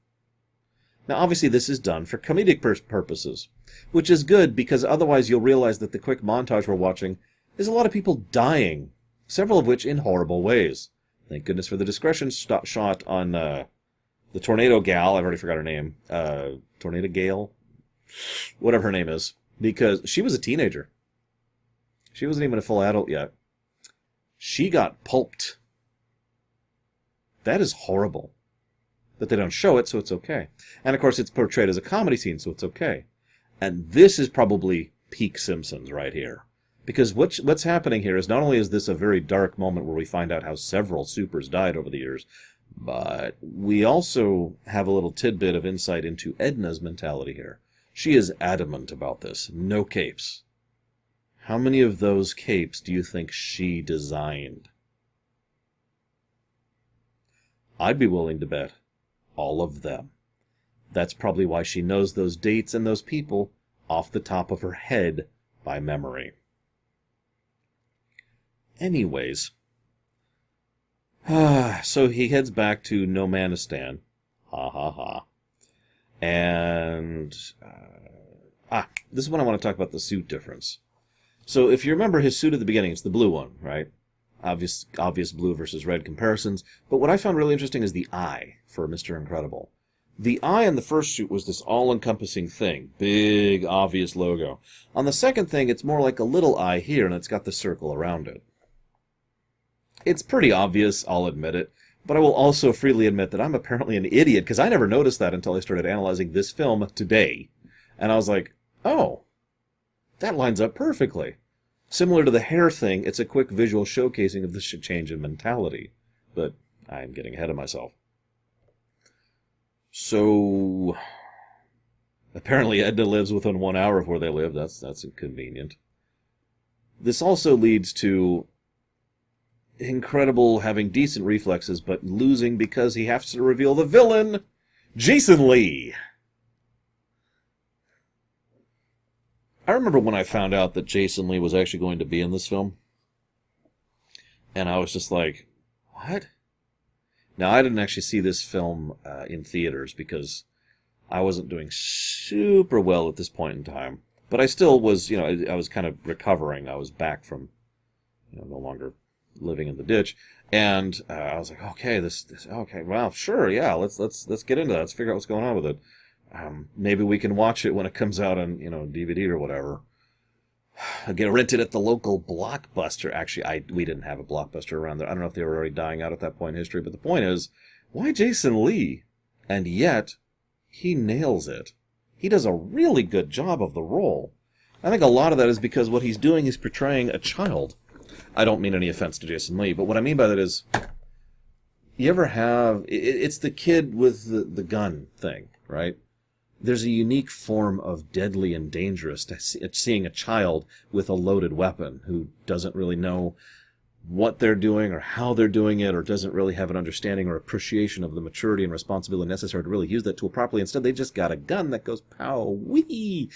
Now, obviously, this is done for comedic purposes, which is good because otherwise you'll realize that the quick montage we're watching is a lot of people dying, several of which in horrible ways. Thank goodness for the discretion shot on the Tornado Gal. I've already forgot her name. Tornado Gale? Whatever her name is. Because she was a teenager. She wasn't even a full adult yet. She got pulped. That is horrible. But they don't show it, so it's okay. And of course, it's portrayed as a comedy scene, so it's okay. And this is probably peak Simpsons right here. Because what's happening here is not only is this a very dark moment where we find out how several supers died over the years, but we also have a little tidbit of insight into Edna's mentality here. She is adamant about this. No capes. How many of those capes do you think she designed? I'd be willing to bet all of them. That's probably why she knows those dates and those people off the top of her head by memory. Anyways, so he heads back to No Manistan. Ha ha ha. And this is when I want to talk about the suit difference. So if you remember his suit at the beginning, it's the blue one, right? Obvious blue versus red comparisons. But what I found really interesting is the eye for Mr. Incredible. The eye in the first suit was this all-encompassing thing. Big, obvious logo. On the second thing, it's more like a little eye here, and it's got the circle around it. It's pretty obvious, I'll admit it. But I will also freely admit that I'm apparently an idiot, because I never noticed that until I started analyzing this film today. And I was like, oh, that lines up perfectly. Similar to the hair thing, it's a quick visual showcasing of the change in mentality. But I'm getting ahead of myself. So, apparently Edna lives within 1 hour of where they live. That's inconvenient. This also leads to Incredible having decent reflexes, but losing because he has to reveal the villain, Jason Lee. I remember when I found out that Jason Lee was actually going to be in this film. And I was just like, what? Now, I didn't actually see this film in theaters because I wasn't doing super well at this point in time. But I still was, I was kind of recovering. I was back from, no longer living in the ditch. And I was like, okay, okay, well, sure, yeah, let's get into that. Let's figure out what's going on with it. Maybe we can watch it when it comes out on, DVD or whatever. I get rented at the local Blockbuster. Actually, we didn't have a Blockbuster around there. I don't know if they were already dying out at that point in history, but the point is, why Jason Lee? And yet, he nails it. He does a really good job of the role. I think a lot of that is because what he's doing is portraying a child. I don't mean any offense to Jason Lee, but what I mean by that is, you ever have... It's the kid with the gun thing, right? There's a unique form of deadly and dangerous to seeing a child with a loaded weapon who doesn't really know what they're doing or how they're doing it, or doesn't really have an understanding or appreciation of the maturity and responsibility necessary to really use that tool properly. Instead, they just got a gun that goes pow-wee.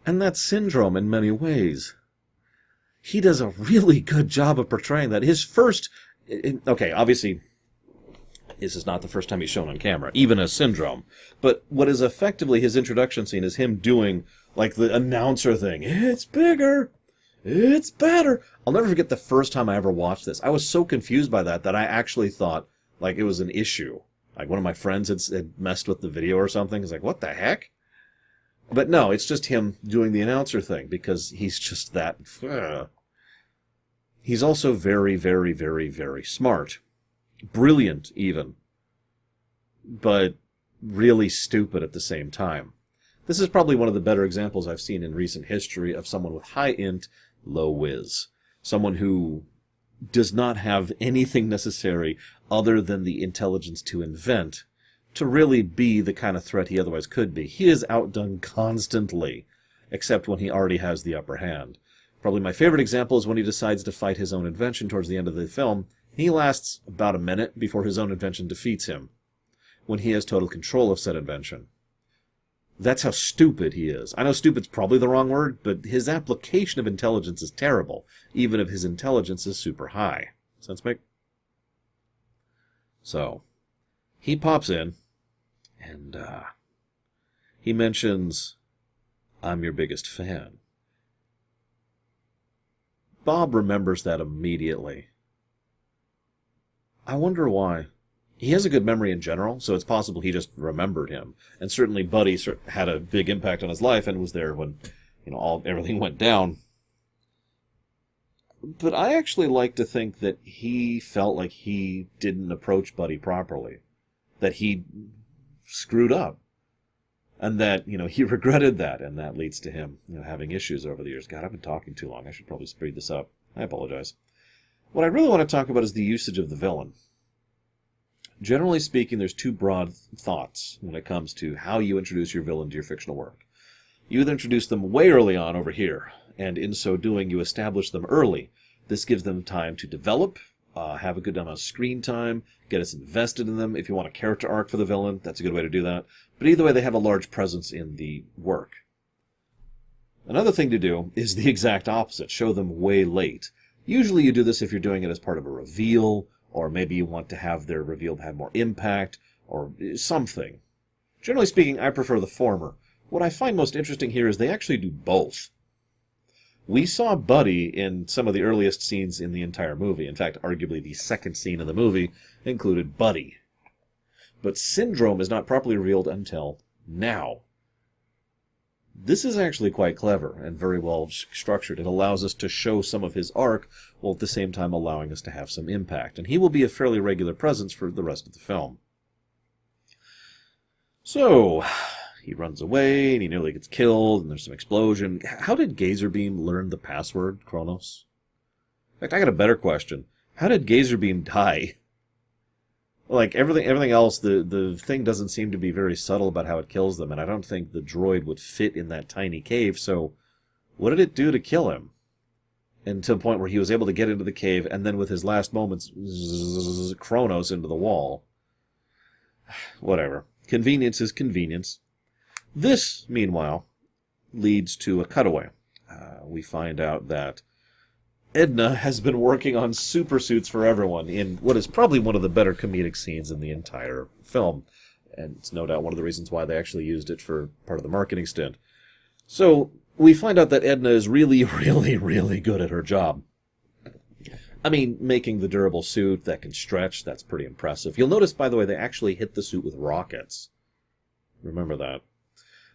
And that's Syndrome in many ways. He does a really good job of portraying that. His first... Okay, obviously... This is not the first time he's shown on camera, even as Syndrome. But what is effectively his introduction scene is him doing, like, the announcer thing. It's bigger. It's better. I'll never forget the first time I ever watched this. I was so confused by that I actually thought, like, it was an issue. Like, one of my friends had messed with the video or something. He's like, what the heck? But no, it's just him doing the announcer thing, because he's just that... He's also very, very, very, very smart. Brilliant, even. But really stupid at the same time. This is probably one of the better examples I've seen in recent history of someone with high int, low whiz. Someone who does not have anything necessary other than the intelligence to invent to really be the kind of threat he otherwise could be. He is outdone constantly, except when he already has the upper hand. Probably my favorite example is when he decides to fight his own invention towards the end of the film. He lasts about a minute before his own invention defeats him, when he has total control of said invention. That's how stupid he is. I know stupid's probably the wrong word, but his application of intelligence is terrible, even if his intelligence is super high. Sense make? So, he pops in, and he mentions, "I'm your biggest fan." Bob remembers that immediately. I wonder why. He has a good memory in general, so it's possible he just remembered him. And certainly Buddy had a big impact on his life and was there when, everything went down. But I actually like to think that he felt like he didn't approach Buddy properly. That he screwed up. And that, he regretted that, and that leads to him, having issues over the years. God, I've been talking too long. I should probably speed this up. I apologize. What I really want to talk about is the usage of the villain. Generally speaking, there's two broad thoughts when it comes to how you introduce your villain to your fictional work. You either introduce them way early on over here, and in so doing, you establish them early. This gives them time to develop, have a good amount of screen time, get us invested in them. If you want a character arc for the villain, that's a good way to do that. But either way, they have a large presence in the work. Another thing to do is the exact opposite. Show them way late. Usually you do this if you're doing it as part of a reveal, or maybe you want to have their reveal have more impact, or something. Generally speaking, I prefer the former. What I find most interesting here is they actually do both. We saw Buddy in some of the earliest scenes in the entire movie. In fact, arguably the second scene of the movie included Buddy. But Syndrome is not properly revealed until now. This is actually quite clever and very well structured. It allows us to show some of his arc, while at the same time allowing us to have some impact. And he will be a fairly regular presence for the rest of the film. So, he runs away, and he nearly gets killed, and there's some explosion. How did Gazerbeam learn the password, Kronos? In fact, I got a better question. How did Gazerbeam die? Like, everything else, the thing doesn't seem to be very subtle about how it kills them, and I don't think the droid would fit in that tiny cave, so what did it do to kill him? And to the point where he was able to get into the cave, and then with his last moments, Kronos into the wall. Whatever. Convenience is convenience. This, meanwhile, leads to a cutaway. We find out that Edna has been working on super suits for everyone in what is probably one of the better comedic scenes in the entire film. And it's no doubt one of the reasons why they actually used it for part of the marketing stint. So, we find out that Edna is really, really, really good at her job. I mean, making the durable suit that can stretch, that's pretty impressive. You'll notice, by the way, they actually hit the suit with rockets. Remember that.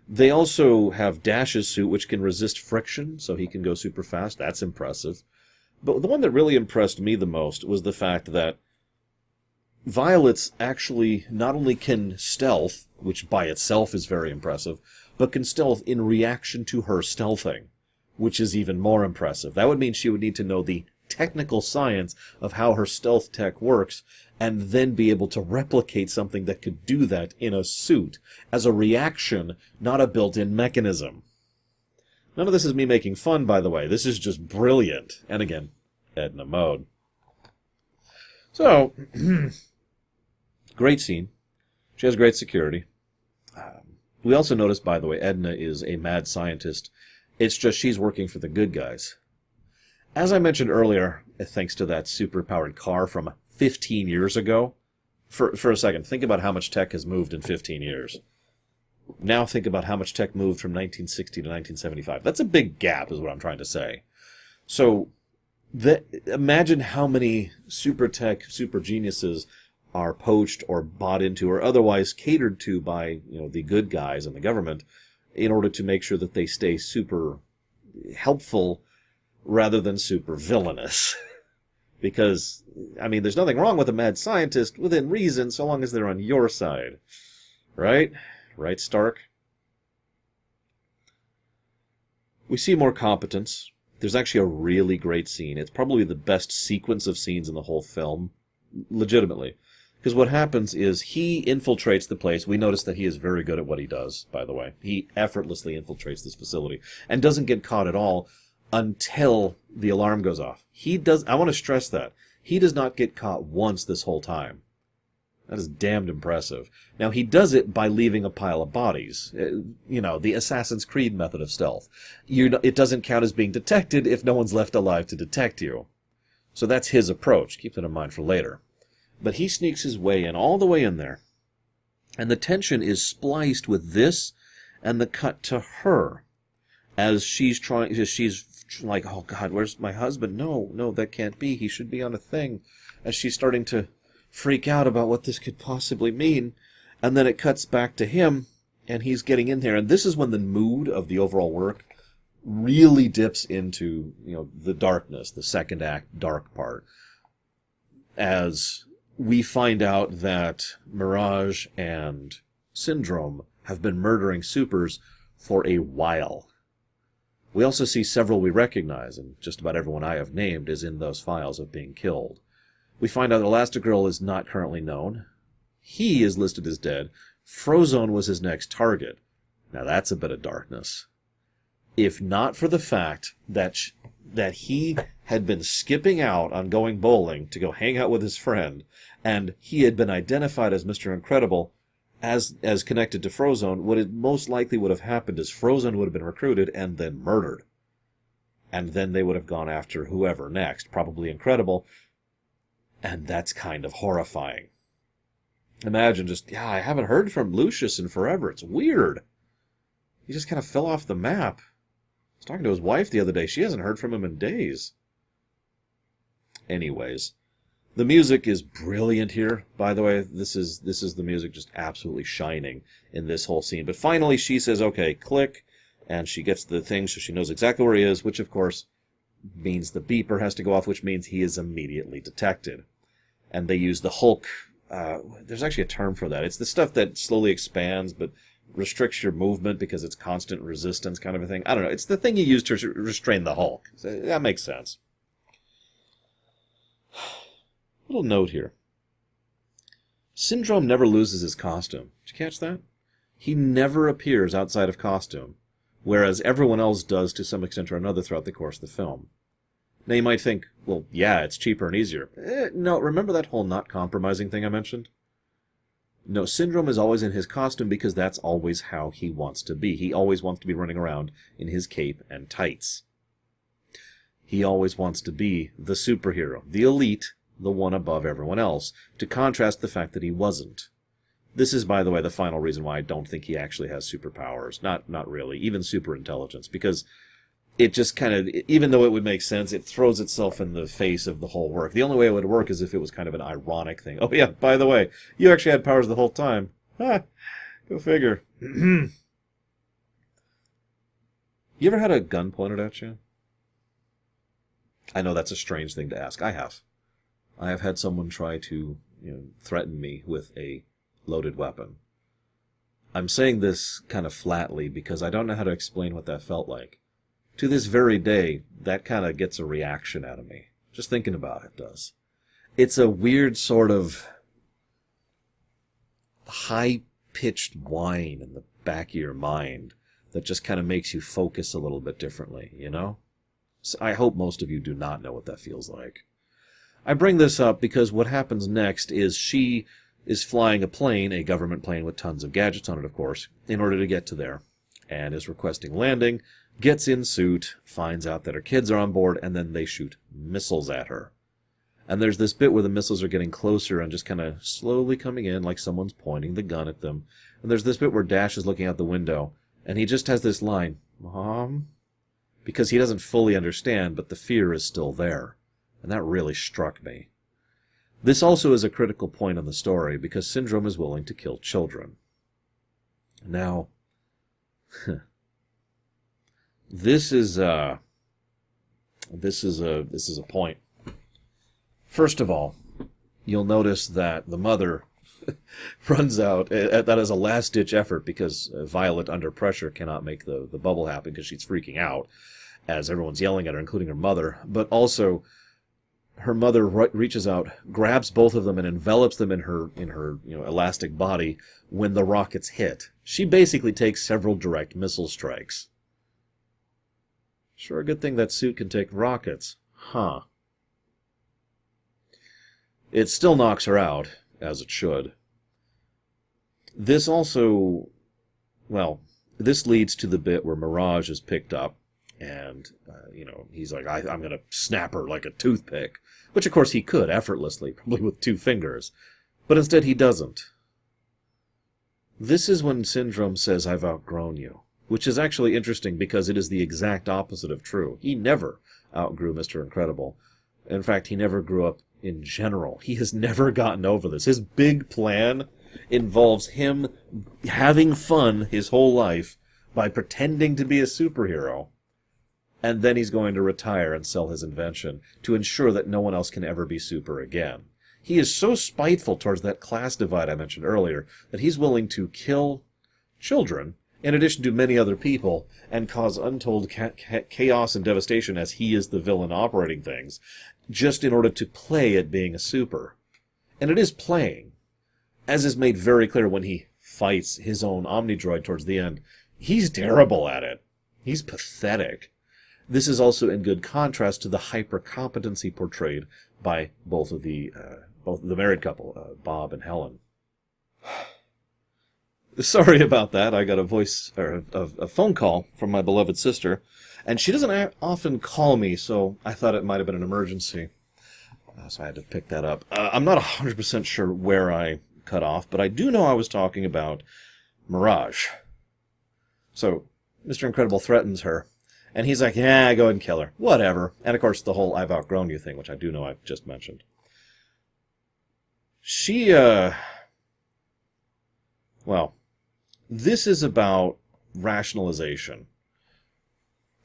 They also have Dash's suit, which can resist friction, so he can go super fast. That's impressive. But the one that really impressed me the most was the fact that Violet's actually not only can stealth, which by itself is very impressive, but can stealth in reaction to her stealthing, which is even more impressive. That would mean she would need to know the technical science of how her stealth tech works, and then be able to replicate something that could do that in a suit, as a reaction, not a built-in mechanism. None of this is me making fun, by the way. This is just brilliant. And again, Edna Mode. So, great scene. She has great security. We also notice, by the way, Edna is a mad scientist. It's just she's working for the good guys. As I mentioned earlier, thanks to that super-powered car from 15 years ago, for a second, think about how much tech has moved in 15 years. Now think about how much tech moved from 1960 to 1975. That's a big gap, is what I'm trying to say. So, imagine how many super tech, super geniuses are poached or bought into or otherwise catered to by, the good guys and the government in order to make sure that they stay super helpful rather than super villainous. Because, there's nothing wrong with a mad scientist within reason so long as they're on your side. Right? Right, Stark? We see more competence. There's actually a really great scene. It's probably the best sequence of scenes in the whole film. Legitimately. Because what happens is he infiltrates the place. We notice that he is very good at what he does, by the way. He effortlessly infiltrates this facility. And doesn't get caught at all until the alarm goes off. I want to stress that. He does not get caught once this whole time. That is damned impressive. Now, he does it by leaving a pile of bodies. The Assassin's Creed method of stealth. It doesn't count as being detected if no one's left alive to detect you. So that's his approach. Keep that in mind for later. But he sneaks his way in, all the way in there. And the tension is spliced with this and the cut to her. As she's like, oh God, where's my husband? No, that can't be. He should be on a thing. As she's starting to freak out about what this could possibly mean. And then it cuts back to him, and he's getting in there. And this is when the mood of the overall work really dips into, the darkness, the second act dark part. As we find out that Mirage and Syndrome have been murdering supers for a while. We also see several we recognize, and just about everyone I have named is in those files of being killed. We find out Elastigirl is not currently known. He is listed as dead. Frozone was his next target. Now that's a bit of darkness. If not for the fact that he had been skipping out on going bowling to go hang out with his friend, and he had been identified as Mr. Incredible as connected to Frozone, what it most likely would have happened is Frozone would have been recruited and then murdered. And then they would have gone after whoever next, probably Incredible. And that's kind of horrifying. Imagine just, yeah, I haven't heard from Lucius in forever. It's weird. He just kind of fell off the map. I was talking to his wife the other day. She hasn't heard from him in days. Anyways, the music is brilliant here. By the way, this is the music just absolutely shining in this whole scene. But finally she says, okay, click, and she gets the thing so she knows exactly where he is, which of course means the beeper has to go off, which means he is immediately detected. And they use the Hulk. There's actually a term for that. It's the stuff that slowly expands but restricts your movement because it's constant resistance kind of a thing. I don't know. It's the thing you use to restrain the Hulk. So that makes sense. Little note here. Syndrome never loses his costume. Did you catch that? He never appears outside of costume, whereas everyone else does to some extent or another throughout the course of the film. Now you might think, well, yeah, it's cheaper and easier. No, remember that whole not compromising thing I mentioned? No, Syndrome is always in his costume because that's always how he wants to be. He always wants to be running around in his cape and tights. He always wants to be the superhero, the elite, the one above everyone else, to contrast the fact that he wasn't. This is, by the way, the final reason why I don't think he actually has superpowers. Not really, even superintelligence, because it just kind of, even though it would make sense, it throws itself in the face of the whole work. The only way it would work is if it was kind of an ironic thing. Oh yeah, by the way, you actually had powers the whole time. Ha! Go figure. You ever had a gun pointed at you? I know that's a strange thing to ask. I have. I have had someone try to, threaten me with a loaded weapon. I'm saying this kind of flatly because I don't know how to explain what that felt like. To this very day, that kind of gets a reaction out of me. Just thinking about it does. It's a weird sort of high-pitched whine in the back of your mind that just kind of makes you focus a little bit differently, you know? So I hope most of you do not know what that feels like. I bring this up because what happens next is she is flying a plane, a government plane with tons of gadgets on it, of course, in order to get to there, and is requesting landing, gets in suit, finds out that her kids are on board, and then they shoot missiles at her. And there's this bit where the missiles are getting closer and just kind of slowly coming in like someone's pointing the gun at them. And there's this bit where Dash is looking out the window, and he just has this line, "Mom?" Because he doesn't fully understand, but the fear is still there. And that really struck me. This also is a critical point in the story, because Syndrome is willing to kill children. Now, This is a point. First of all, you'll notice that the mother runs out. That is a last-ditch effort because Violet, under pressure, cannot make the bubble happen because she's freaking out as everyone's yelling at her, including her mother. But also, her mother reaches out, grabs both of them, and envelops them in her elastic body when the rockets hit. She basically takes several direct missile strikes. Sure, a good thing that suit can take rockets. Huh. It still knocks her out, as it should. This also, well, this leads to the bit where Mirage is picked up, and, he's like, I'm going to snap her like a toothpick, which of course he could effortlessly, probably with 2 fingers, but instead he doesn't. This is when Syndrome says, "I've outgrown you." Which is actually interesting because it is the exact opposite of true. He never outgrew Mr. Incredible. In fact, he never grew up in general. He has never gotten over this. His big plan involves him having fun his whole life by pretending to be a superhero. And then he's going to retire and sell his invention to ensure that no one else can ever be super again. He is so spiteful towards that class divide I mentioned earlier that he's willing to kill children in addition to many other people, and cause untold chaos and devastation as he is the villain operating things, just in order to play at being a super. And it is playing, as is made very clear when he fights his own Omnidroid towards the end. He's terrible at it. He's pathetic. This is also in good contrast to the hyper-competency portrayed by both the married couple, Bob and Helen. Sorry about that. I got a phone call from my beloved sister, and she doesn't often call me, so I thought it might have been an emergency. So I had to pick that up. I'm not 100% sure where I cut off, but I do know I was talking about Mirage. So, Mr. Incredible threatens her, and he's like, yeah, go ahead and kill her. Whatever. And of course, the whole I've outgrown you thing, which I do know I've just mentioned. She, well, this is about rationalization.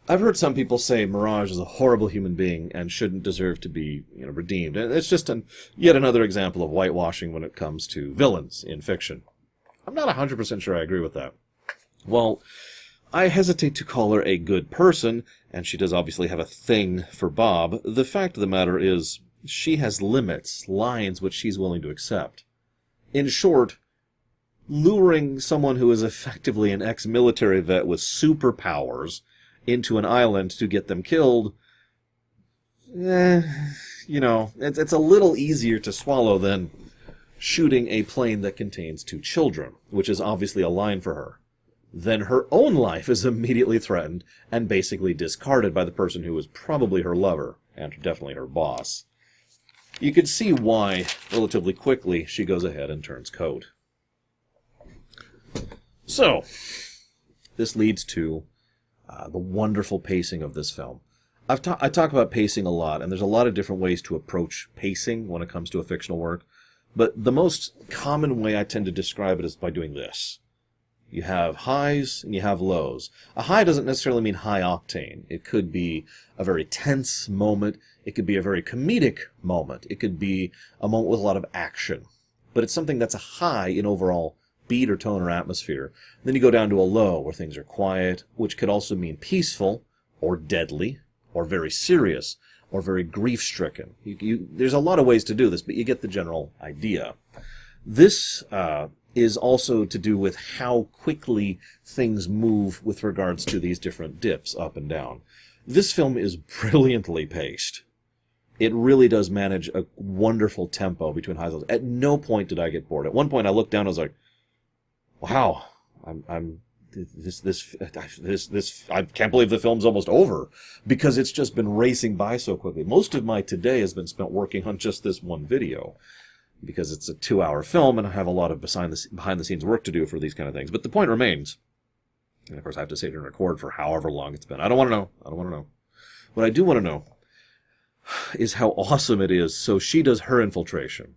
I've heard some people say Mirage is a horrible human being and shouldn't deserve to be, redeemed. And it's just yet another example of whitewashing when it comes to villains in fiction. I'm not 100% sure I agree with that. Well, I hesitate to call her a good person, and she does obviously have a thing for Bob. The fact of the matter is, she has limits, lines which she's willing to accept. In short, luring someone who is effectively an ex-military vet with superpowers into an island to get them killed, it's a little easier to swallow than shooting a plane that contains 2 children, which is obviously a line for her. Then her own life is immediately threatened and basically discarded by the person who is probably her lover, and definitely her boss. You can see why, relatively quickly, she goes ahead and turns code. So, this leads to the wonderful pacing of this film. I talk about pacing a lot, and there's a lot of different ways to approach pacing when it comes to a fictional work, but the most common way I tend to describe it is by doing this. You have highs and you have lows. A high doesn't necessarily mean high octane. It could be a very tense moment. It could be a very comedic moment. It could be a moment with a lot of action. But it's something that's a high in overall beat or tone or atmosphere. Then you go down to a low where things are quiet, which could also mean peaceful or deadly or very serious or very grief-stricken. There's a lot of ways to do this, but you get the general idea. This is also to do with how quickly things move with regards to these different dips up and down. This film is brilliantly paced. It really does manage a wonderful tempo between highs and lows. At no point did I get bored. At one point I looked down and I was like, wow, I can't believe the film's almost over, because it's just been racing by so quickly. Most of my today has been spent working on just this one video, because it's a 2-hour film and I have a lot of behind-the-scenes work to do for these kind of things. But the point remains, and of course I have to sit here and record for however long it's been. I don't want to know. What I do want to know is how awesome it is. So she does her infiltration.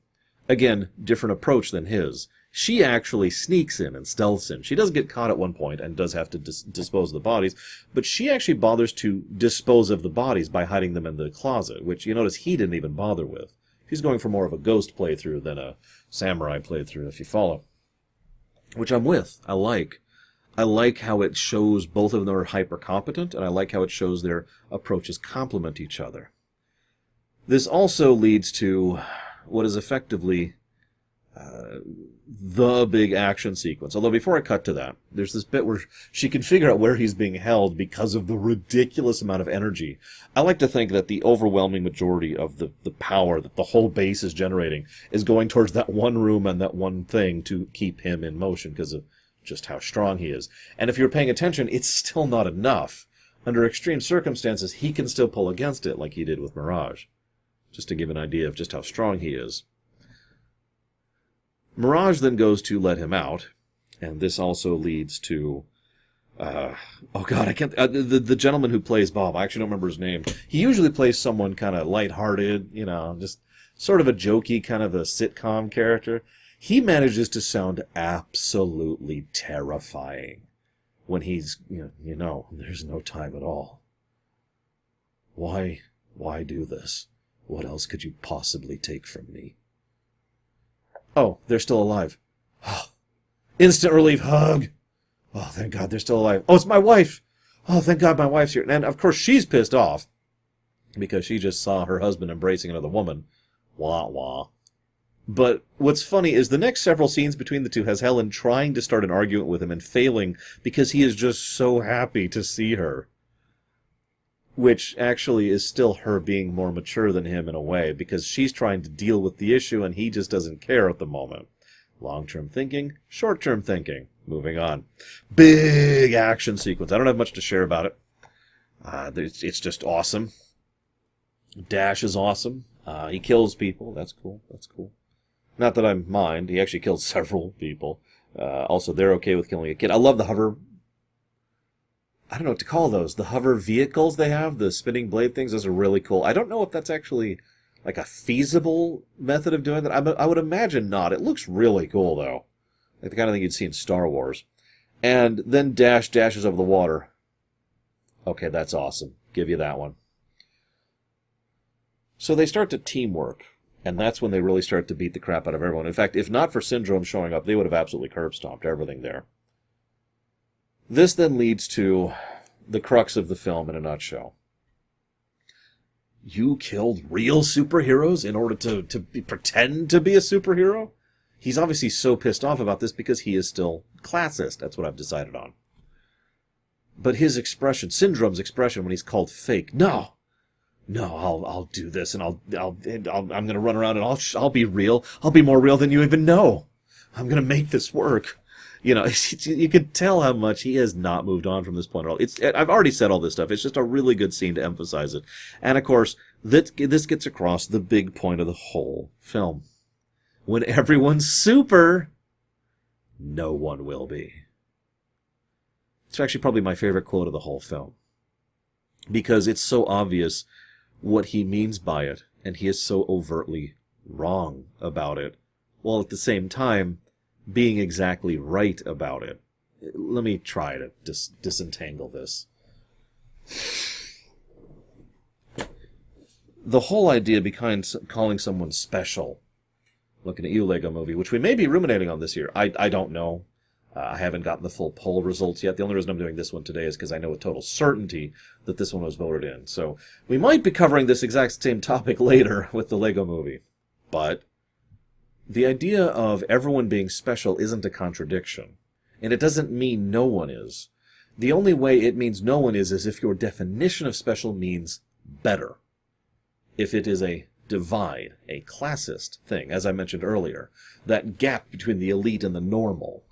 Again, different approach than his. She actually sneaks in and stealths in. She does get caught at one point and does have to dispose of the bodies, but she actually bothers to dispose of the bodies by hiding them in the closet, which you notice he didn't even bother with. She's going for more of a ghost playthrough than a samurai playthrough, if you follow. Which I'm with. I like how it shows both of them are hyper-competent, and I like how it shows their approaches complement each other. This also leads to what is effectively the big action sequence. Although before I cut to that, there's this bit where she can figure out where he's being held because of the ridiculous amount of energy. I like to think that the overwhelming majority of the power that the whole base is generating is going towards that one room and that one thing to keep him in motion because of just how strong he is. And if you're paying attention, it's still not enough. Under extreme circumstances, he can still pull against it like he did with Mirage. Just to give an idea of just how strong he is. Mirage then goes to let him out, and this also leads to, the gentleman who plays Bob, I actually don't remember his name. He usually plays someone kind of lighthearted, just sort of a jokey, kind of a sitcom character. He manages to sound absolutely terrifying when he's, there's no time at all. Why do this? What else could you possibly take from me? Oh, they're still alive. Oh, instant relief hug. Oh, thank God they're still alive. Oh, it's my wife. Oh, thank God my wife's here. And, of course, she's pissed off because she just saw her husband embracing another woman. Wah, wah. But what's funny is the next several scenes between the two has Helen trying to start an argument with him and failing because he is just so happy to see her. Which actually is still her being more mature than him in a way, because she's trying to deal with the issue and he just doesn't care at the moment. Long-term thinking, short-term thinking. Moving on. Big action sequence. I don't have much to share about it. It's just awesome. Dash is awesome. He kills people. That's cool. Not that I mind. He actually killed several people. Also, they're okay with killing a kid. I love the hover... I don't know what to call those. The hover vehicles they have, the spinning blade things, those are really cool. I don't know if that's actually like a feasible method of doing that. I would imagine not. It looks really cool, though. Like the kind of thing you'd see in Star Wars. And then Dash dashes over the water. Okay, that's awesome. Give you that one. So they start to teamwork. And that's when they really start to beat the crap out of everyone. In fact, if not for Syndrome showing up, they would have absolutely curb-stomped everything there. This then leads to the crux of the film in a nutshell. You killed real superheroes in order to pretend to be a superhero? He's obviously so pissed off about this because he is still classist. That's what I've decided on. But his expression, Syndrome's expression when he's called fake, no, I'll do this, and I'm going to run around and I'll be real. I'll be more real than you even know. I'm going to make this work. You know, you can tell how much he has not moved on from this point at all. I've already said all this stuff. It's just a really good scene to emphasize it. And, of course, this gets across the big point of the whole film. When everyone's super, no one will be. It's actually probably my favorite quote of the whole film. Because it's so obvious what he means by it, and he is so overtly wrong about it, while at the same time being exactly right about it. Let me try to disentangle this. The whole idea behind calling someone special, looking at you, Lego Movie, which we may be ruminating on this year, I don't know. I haven't gotten the full poll results yet. The only reason I'm doing this one today is because I know with total certainty that this one was voted in. So we might be covering this exact same topic later with the Lego Movie. But the idea of everyone being special isn't a contradiction. And it doesn't mean no one is. The only way it means no one is if your definition of special means better. If it is a divide, a classist thing, as I mentioned earlier, that gap between the elite and the normal,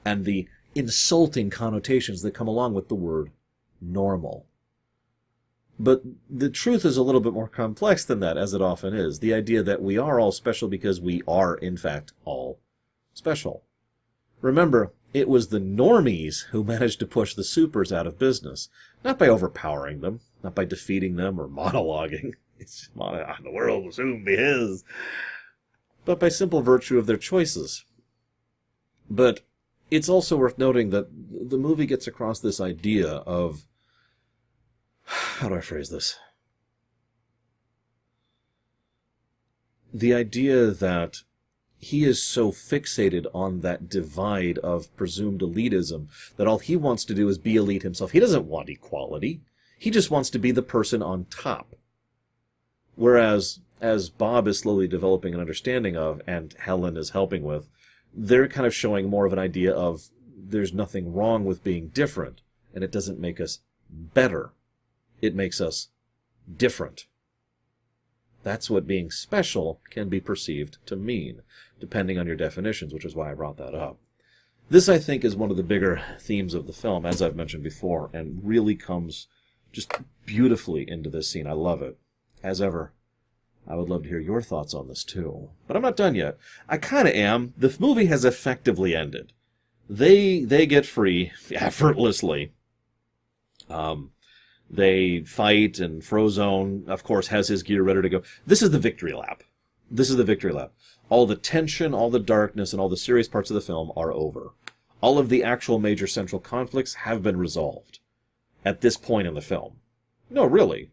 and the insulting connotations that come along with the word normal. But the truth is a little bit more complex than that, as it often is. The idea that we are all special because we are, in fact, all special. Remember, it was the normies who managed to push the supers out of business. Not by overpowering them, not by defeating them or monologuing. The world will soon be his. But by simple virtue of their choices. But it's also worth noting that the movie gets across this idea of... How do I phrase this? The idea that he is so fixated on that divide of presumed elitism that all he wants to do is be elite himself. He doesn't want equality. He just wants to be the person on top. Whereas, as Bob is slowly developing an understanding of, and Helen is helping with, they're kind of showing more of an idea of there's nothing wrong with being different, and it doesn't make us better. It makes us different. That's what being special can be perceived to mean, depending on your definitions, which is why I brought that up. This, I think, is one of the bigger themes of the film, as I've mentioned before, and really comes just beautifully into this scene. I love it. As ever, I would love to hear your thoughts on this, too. But I'm not done yet. I kind of am. The movie has effectively ended. They get free, effortlessly. They fight, and Frozone, of course, has his gear ready to go. This is the victory lap. This is the victory lap. All the tension, all the darkness, and all the serious parts of the film are over. All of the actual major central conflicts have been resolved at this point in the film. No, really.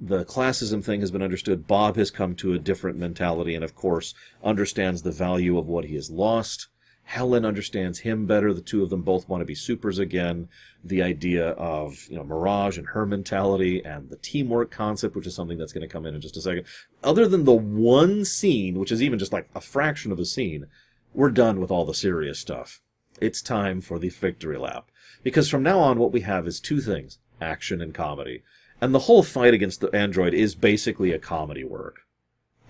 The classism thing has been understood. Bob has come to a different mentality and, of course, understands the value of what he has lost. Helen understands him better. The two of them both want to be supers again. The idea of, Mirage and her mentality and the teamwork concept, which is something that's going to come in just a second. Other than the one scene, which is even just like a fraction of a scene, we're done with all the serious stuff. It's time for the victory lap. Because from now on, what we have is two things, action and comedy. And the whole fight against the android is basically a comedy work.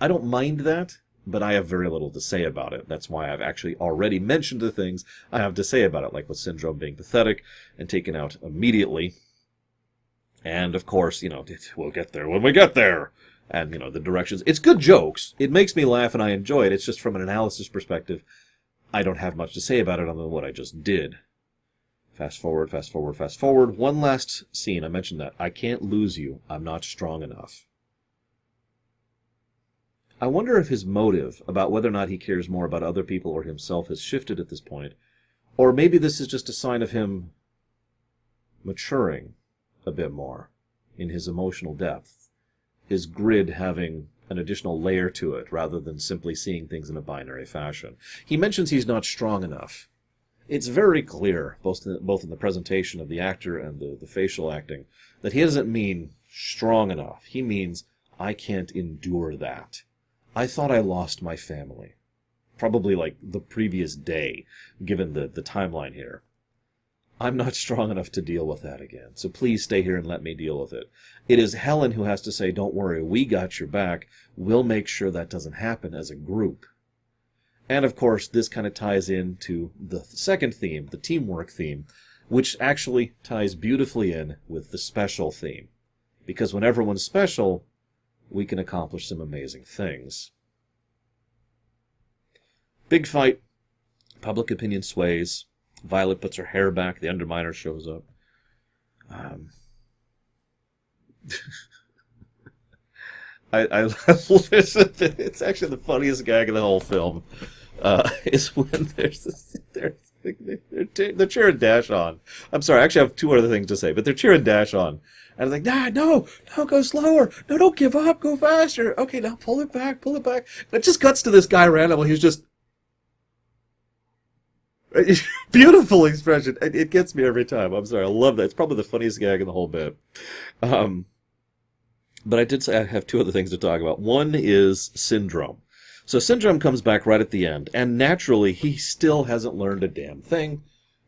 I don't mind that, but I have very little to say about it. That's why I've actually already mentioned the things I have to say about it, like with Syndrome being pathetic and taken out immediately. And, of course, we'll get there when we get there. And, the directions. It's good jokes. It makes me laugh and I enjoy it. It's just from an analysis perspective, I don't have much to say about it other than what I just did. Fast forward, fast forward, fast forward. One last scene. I mentioned that. I can't lose you. I'm not strong enough. I wonder if his motive about whether or not he cares more about other people or himself has shifted at this point. Or maybe this is just a sign of him maturing a bit more in his emotional depth. His grid having an additional layer to it rather than simply seeing things in a binary fashion. He mentions he's not strong enough. It's very clear, both in the presentation of the actor and the facial acting, that he doesn't mean strong enough. He means, I can't endure that. I thought I lost my family. Probably like the previous day, given the timeline here. I'm not strong enough to deal with that again, so please stay here and let me deal with it. It is Helen who has to say, don't worry, we got your back. We'll make sure that doesn't happen as a group. And of course, this kind of ties into the second theme, the teamwork theme, which actually ties beautifully in with the special theme. Because when everyone's special, we can accomplish some amazing things. Big fight. Public opinion sways. Violet puts her hair back. The Underminer shows up. It's actually the funniest gag in the whole film. Is when they're cheering Dash on. I'm sorry, I actually have two other things to say, but they're cheering Dash on. And it's like, no, go slower. No, don't give up, go faster. Okay, now pull it back. And it just cuts to this guy randomly who's just... Beautiful expression. It gets me every time. I'm sorry, I love that. It's probably the funniest gag in the whole bit. But I did say I have two other things to talk about. One is Syndrome. So Syndrome comes back right at the end, and naturally, he still hasn't learned a damn thing.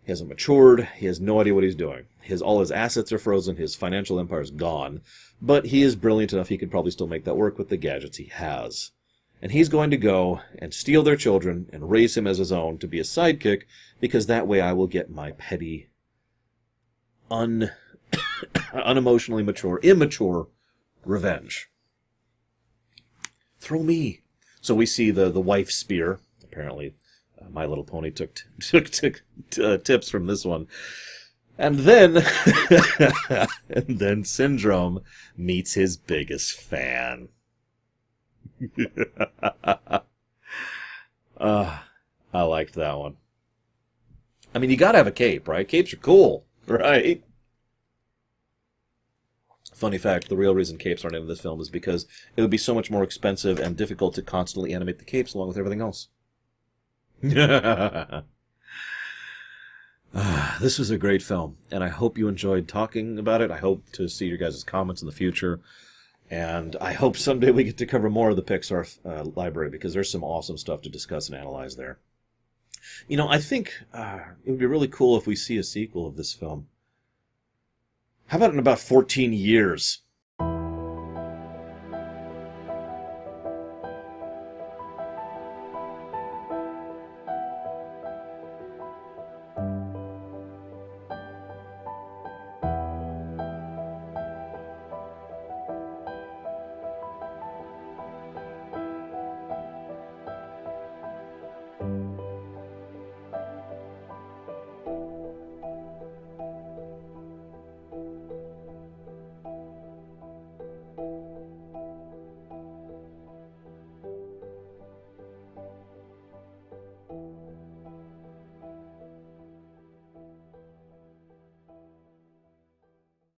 He hasn't matured. He has no idea what he's doing. All his assets are frozen. His financial empire's gone. But he is brilliant enough he could probably still make that work with the gadgets he has. And he's going to go and steal their children and raise him as his own to be a sidekick, because that way I will get my petty, unemotionally immature revenge. Throw me. So we see the wife spear. Apparently, My Little Pony took tips from this one. And then, Syndrome meets his biggest fan. I liked that one. I mean, you gotta have a cape, right? Capes are cool, right? Funny fact, the real reason capes aren't in this film is because it would be so much more expensive and difficult to constantly animate the capes along with everything else. This was a great film, and I hope you enjoyed talking about it. I hope to see your guys' comments in the future, and I hope someday we get to cover more of the Pixar library, because there's some awesome stuff to discuss and analyze there. I think it would be really cool if we see a sequel of this film. How about in about 14 years?